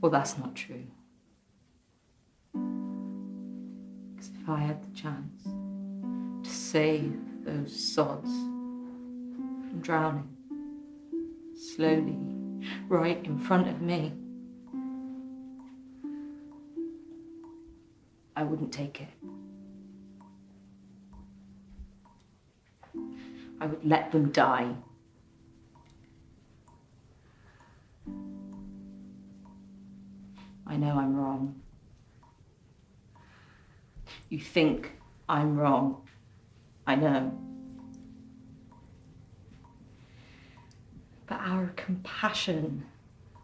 Well, that's not true. Because if I had the chance to save those sods from drowning slowly right in front of me, I wouldn't take it. I would let them die. I know I'm wrong. You think I'm wrong. I know. But our compassion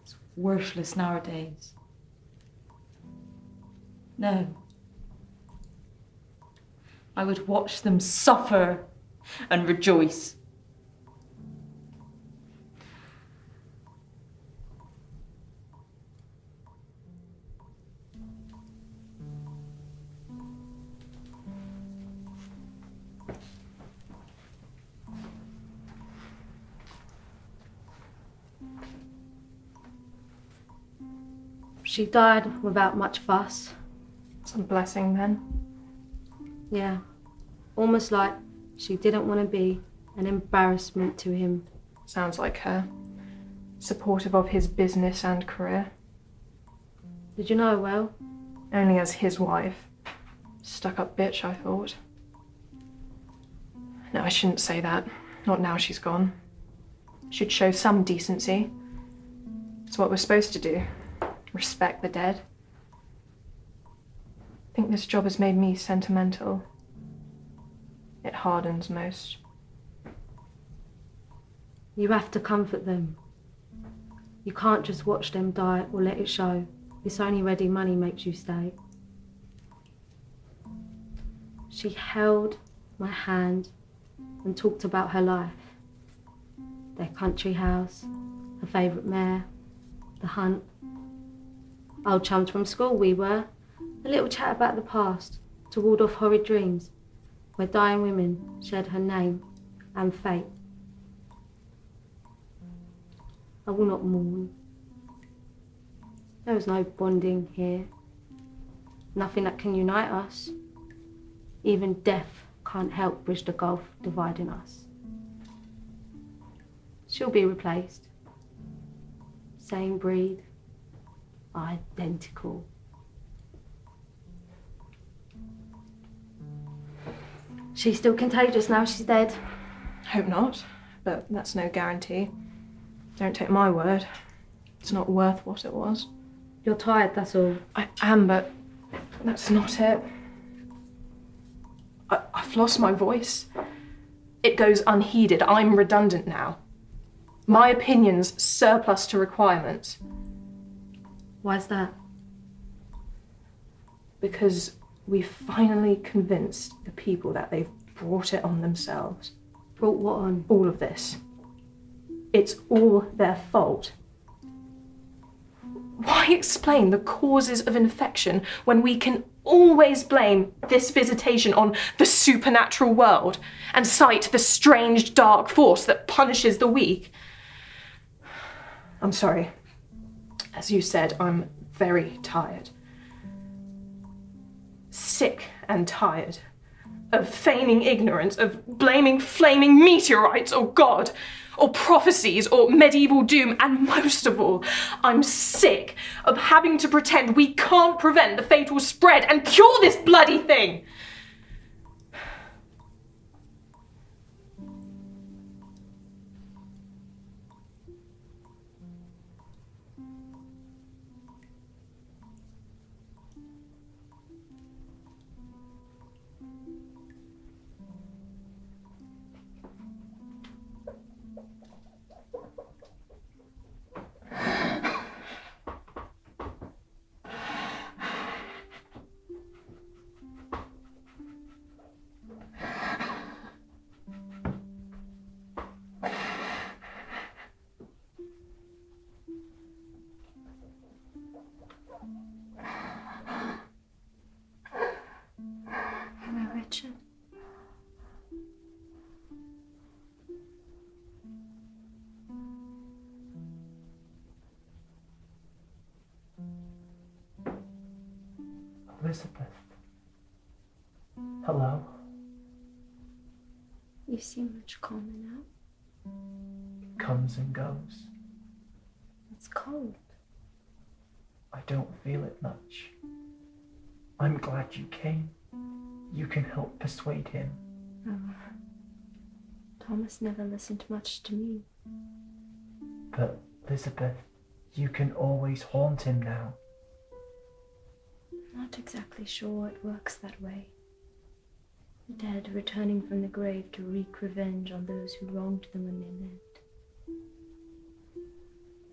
is worthless nowadays. No. I would watch them suffer and rejoice. She died without much fuss. It's a blessing then. Yeah, almost like she didn't want to be an embarrassment to him. Sounds like her. Supportive of his business and career. Did you know well? Only as his wife. Stuck-up bitch, I thought. No, I shouldn't say that. Not now she's gone. Should show some decency. It's what we're supposed to do. Respect the dead. I think this job has made me sentimental. It hardens most. You have to comfort them. You can't just watch them die or let it show. It's only ready money makes you stay. She held my hand and talked about her life. Their country house, her favourite mare, the hunt. Old chums from school we were. A little chat about the past to ward off horrid dreams where dying women shared her name and fate. I will not mourn. There is no bonding here. Nothing that can unite us. Even death can't help bridge the gulf dividing us. She'll be replaced. Same breed. Identical. She's still contagious now she's dead. Hope not, but that's no guarantee. Don't take my word. It's not worth what it was. You're tired, that's all. I am, but that's not it. I've lost my voice. It goes unheeded. I'm redundant now. My opinion's surplus to requirements. Why's that? Because we've finally convinced the people that they've brought it on themselves. Brought what on? All of this. It's all their fault. Why explain the causes of infection when we can always blame this visitation on the supernatural world and cite the strange dark force that punishes the weak? I'm sorry. As you said, I'm very tired. Sick and tired of feigning ignorance, of blaming flaming meteorites or God, or prophecies, or medieval doom, and most of all, I'm sick of having to pretend we can't prevent the fatal spread and cure this bloody thing. Hello, Richard. Elizabeth. Hello. You seem much calmer now. It comes and goes. It's cold. I don't feel it much. I'm glad you came. You can help persuade him. Oh. Thomas never listened much to me. But, Elizabeth, you can always haunt him now. Not exactly sure it works that way. The dead returning from the grave to wreak revenge on those who wronged them when they lived.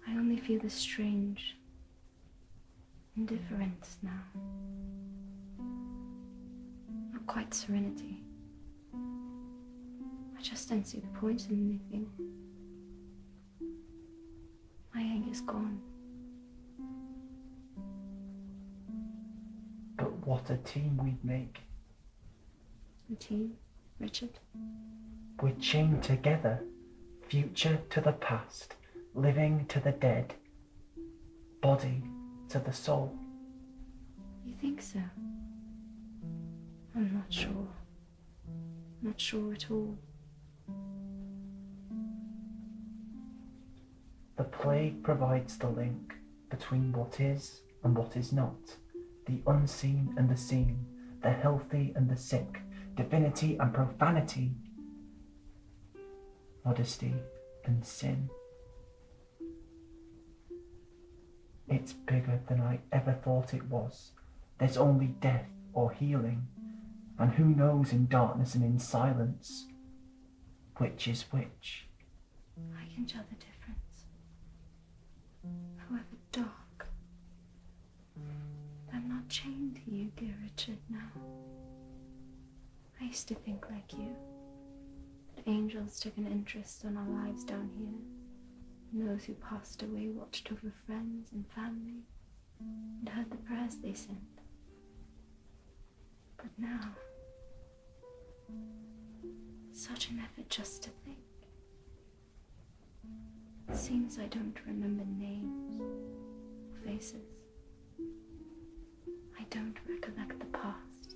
I only feel a strange indifference now. Not quite serenity. I just don't see the point in anything. My anger's gone. But what a team we'd make. A team, Richard? We're chained together. Future to the past. Living to the dead. Body to the soul. You think so? I'm not sure. Not sure at all. The plague provides the link between what is and what is not. the unseen and the seen, the healthy and the sick, divinity and profanity, modesty and sin. It's bigger than I ever thought it was. There's only death or healing, and who knows in darkness and in silence which is which. I can tell the difference. However dark, I'm not chained to you, dear Richard, now. I used to think like you, that angels took an interest in our lives down here, and those who passed away watched over friends and family, and heard the prayers they sent. But now, such an effort just to think. It seems I don't remember names or faces. I don't recollect the past.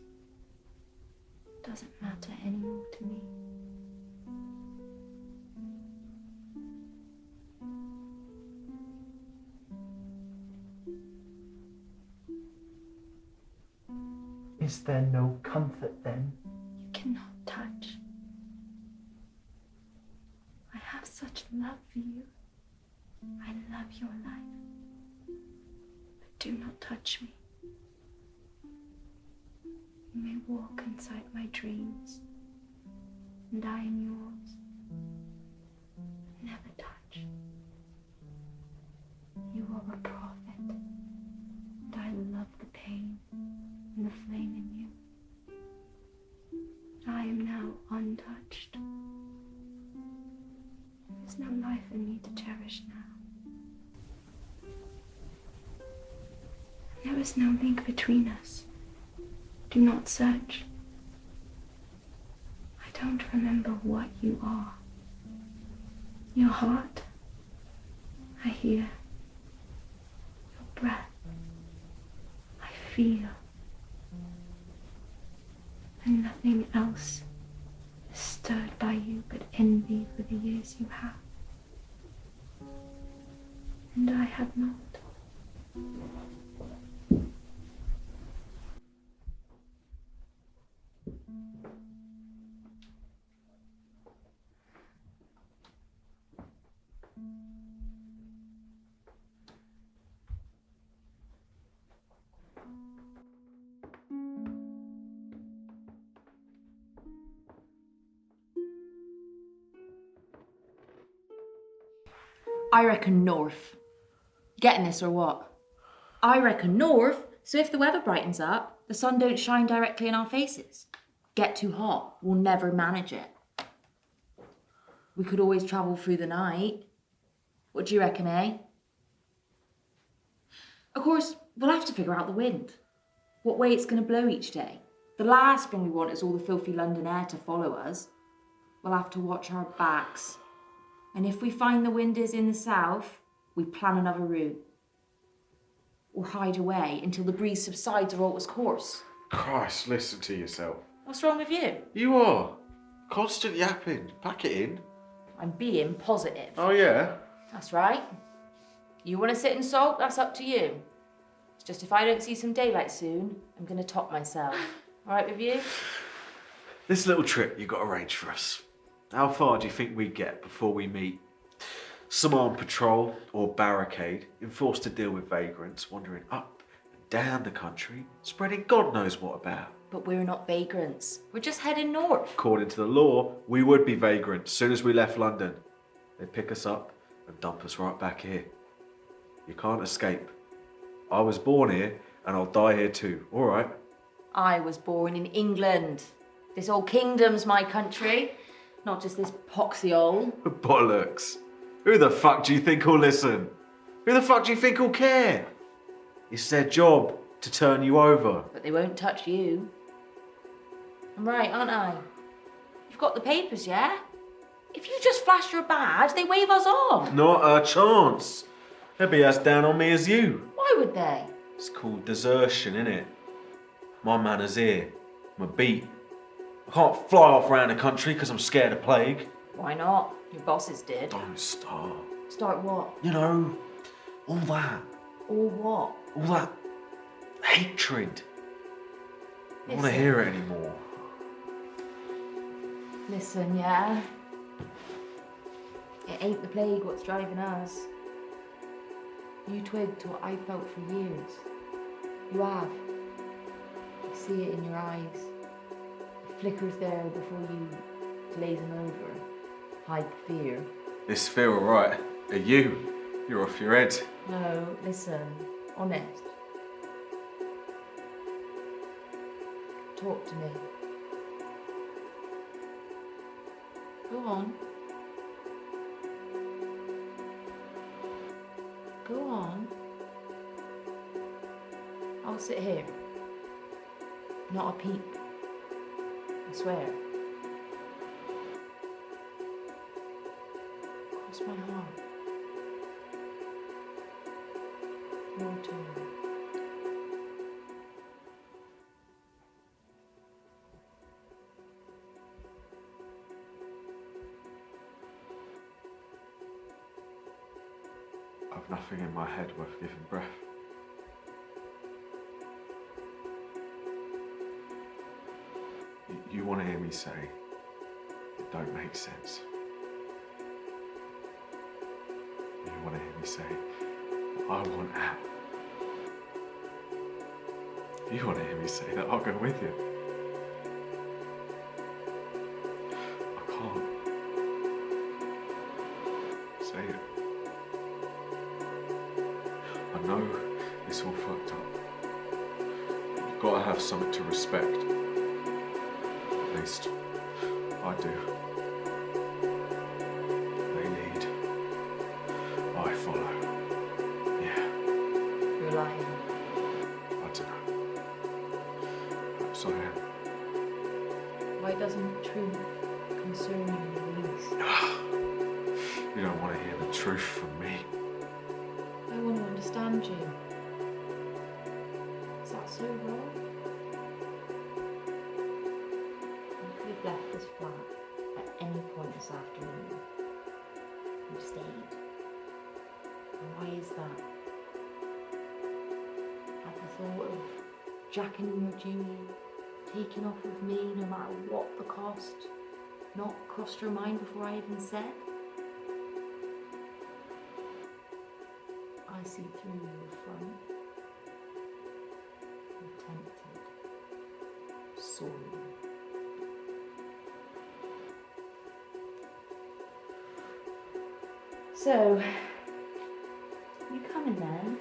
It doesn't matter anymore to me. Is there no comfort then? You cannot touch. I have such love for you. I love your life. But do not touch me. You may walk inside my dreams, and I in yours. But never touch. You are a prophet, and I love the pain and the flame in you. I am now untouched. There's no life in me to cherish now. There is no link between us. Do not search. I don't remember what you are. Your heart, I hear. Your breath, I feel. And nothing else is stirred by you but envy for the years you have. And I have not. I reckon north. Getting this or what? I reckon north, so if the weather brightens up, the sun don't shine directly in our faces. Get too hot, we'll never manage it. We could always travel through the night. What do you reckon, eh? Of course, we'll have to figure out the wind. What way it's going to blow each day. The last thing we want is all the filthy London air to follow us. We'll have to watch our backs. And if we find the wind is in the south, we plan another route. Or hide away until the breeze subsides or alters course. Christ, listen to yourself. What's wrong with you? You are. Constant yapping. Pack it in. I'm being positive. Oh, yeah? That's right. You want to sit and sulk? That's up to you. It's just if I don't see some daylight soon, I'm going to top myself. All right with you? This little trip you got arranged for us. How far do you think we get before we meet some armed patrol or barricade enforced to deal with vagrants wandering up and down the country, spreading God knows what about? But we're not vagrants. We're just heading north. According to the law, we would be vagrants as soon as we left London. They'd pick us up and dump us right back here. You can't escape. I was born here and I'll die here too, all right? I was born in England. This old kingdom's my country, not just this poxy hole. Bollocks. Who the fuck do you think will listen? Who the fuck do you think will care? It's their job to turn you over. But they won't touch you. I'm right, aren't I? You've got the papers, yeah? If you just flash your badge, they wave us on. Not a chance. They'd be as down on me as you. Why would they? It's called desertion, innit? My manners here. I'm a beat. I can't fly off around the country because I'm scared of plague. Why not? Your bosses did. Don't start. Start what? You know, all that. Or what? All that hatred. I don't want to hear it anymore. Listen, yeah? It ain't the plague what's driving us. You twigged what I felt for years. You have. I see it in your eyes. It flickers there before you glaze them over. Hide the fear. This feel alright. Are you? You're off your head. No, listen. Honest. Talk to me. Go on. Go on. I'll sit here. Not a peep. I swear. Cross my heart. Your turn. I've nothing in my head worth giving breath. You want to hear me say it don't make sense. You want to hear me say I want out. You want to hear me say that I'll go with you. I can't say it. I know it's all fucked up. You've got to have something to respect. At least, I do. They lead. I follow. Yeah. You're lying. I don't know. Perhaps I am. Why doesn't truth concern you the least? You don't want to hear the truth from me. I want to understand you. Is that so wrong? You could have left this flat at any point this afternoon. You stayed. And why is that? At the thought of jacking in your Jimmy, taking off with me no matter what the cost, not crossed your mind before I even said? I see through your front. You're tempted. Sorry. So, you coming then?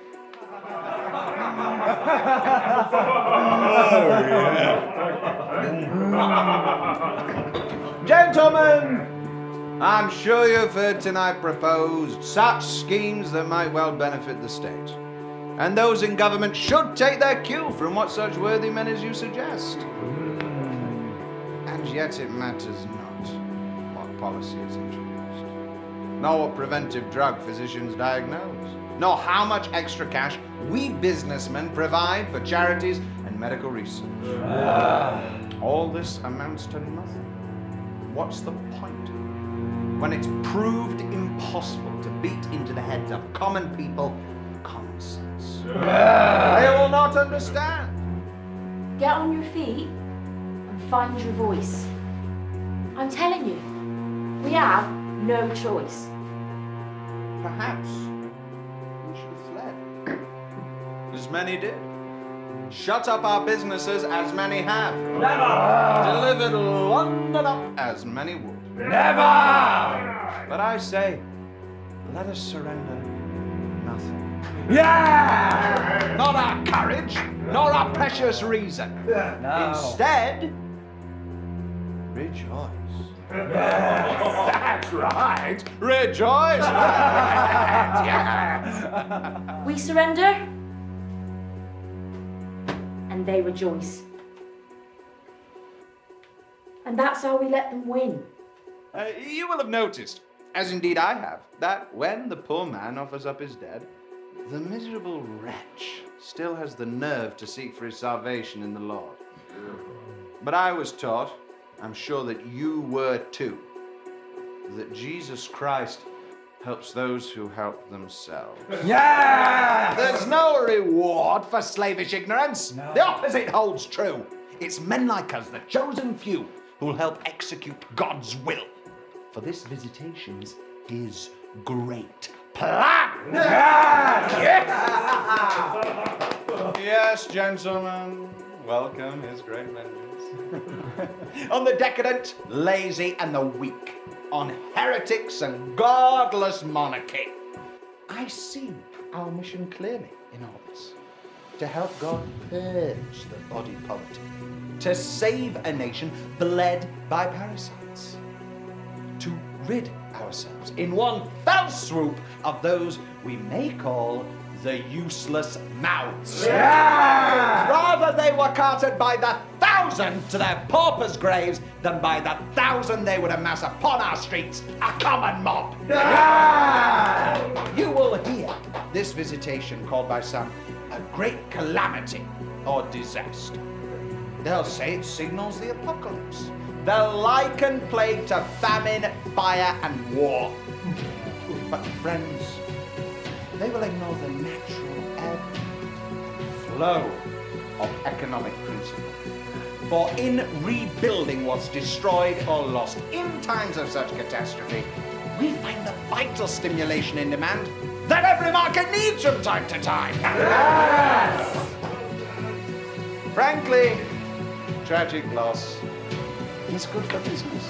Gentlemen, I'm sure you've heard tonight proposed such schemes that might well benefit the state. And those in government should take their cue from what such worthy men as you suggest. And yet it matters not what policy is introduced, nor what preventive drug physicians diagnose, nor how much extra cash we businessmen provide for charities and medical research. All this amounts to nothing. What's the point? When it's proved impossible to beat into the heads of common people common sense. They will not understand. Get on your feet and find your voice. I'm telling you, we have no choice. Perhaps we should have fled. As many did. Shut up our businesses as many have. Never! Delivered London up as many would. Never! But I say, let us surrender nothing. Yeah! Not our courage, nor our precious reason. No. Instead, rejoice. That's right. Rejoice, my friend. Yes. We surrender, and they rejoice. And that's how we let them win. You will have noticed, as indeed I have, that when the poor man offers up his dead, the miserable wretch still has the nerve to seek for his salvation in the Lord. But I was taught, I'm sure that you were too, that Jesus Christ helps those who help themselves. Yeah! There's no reward for slavish ignorance. The opposite holds true. It's men like us, the chosen few, who'll help execute God's will. For this visitation's his great plan. Yes, gentlemen, welcome his great vengeance. On the decadent, lazy, and the weak. On heretics and godless monarchy. I see our mission clearly in all this. To help God purge the body politic. To save a nation bled by parasites. To rid ourselves in one fell swoop of those we may call the useless mouths. Yeah! Rather they were carted by the thousand to their paupers' graves than by the thousand they would amass upon our streets, a common mob. Yeah! You will hear this visitation called by some a great calamity or disaster. They'll say it signals the apocalypse. They'll liken plague to famine, fire, and war. But friends, they will ignore the natural ebb and flow of economic principle. For in rebuilding what's destroyed or lost in times of such catastrophe, we find the vital stimulation in demand that every market needs from time to time. Yes! Frankly, tragic loss is good for business.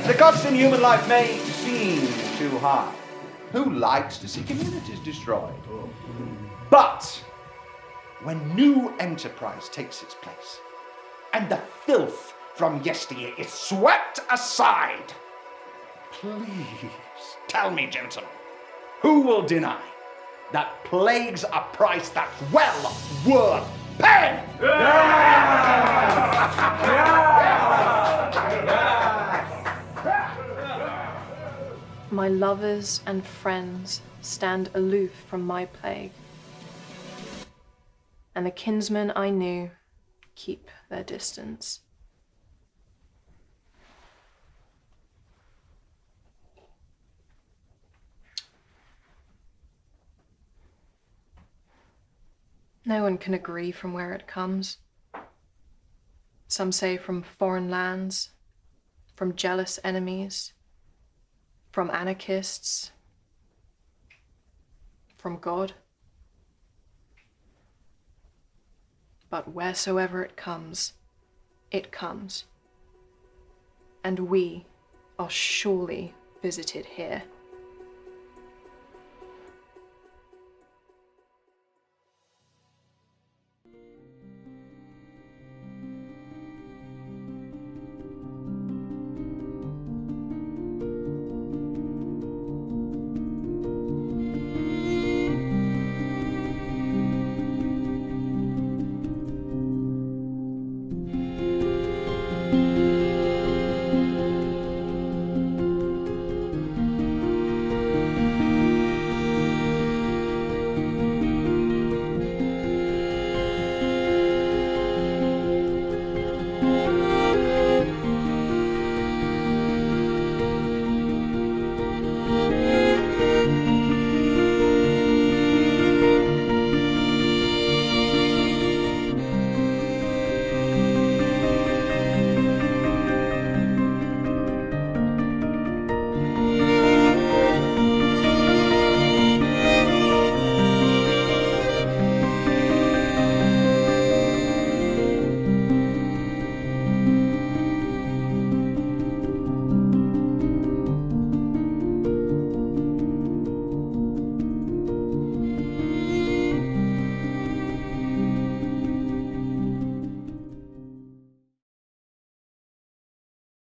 The cost in human life may seem too high. Who likes to see communities destroyed? But when new enterprise takes its place and the filth from yesteryear is swept aside, please tell me, gentlemen, who will deny that plague's a price that's well worth paying? My lovers and friends stand aloof from my plague, and the kinsmen I knew keep their distance. No one can agree from where it comes. Some say from foreign lands, from jealous enemies, from anarchists, from God. But wheresoever it comes. And we are surely visited here.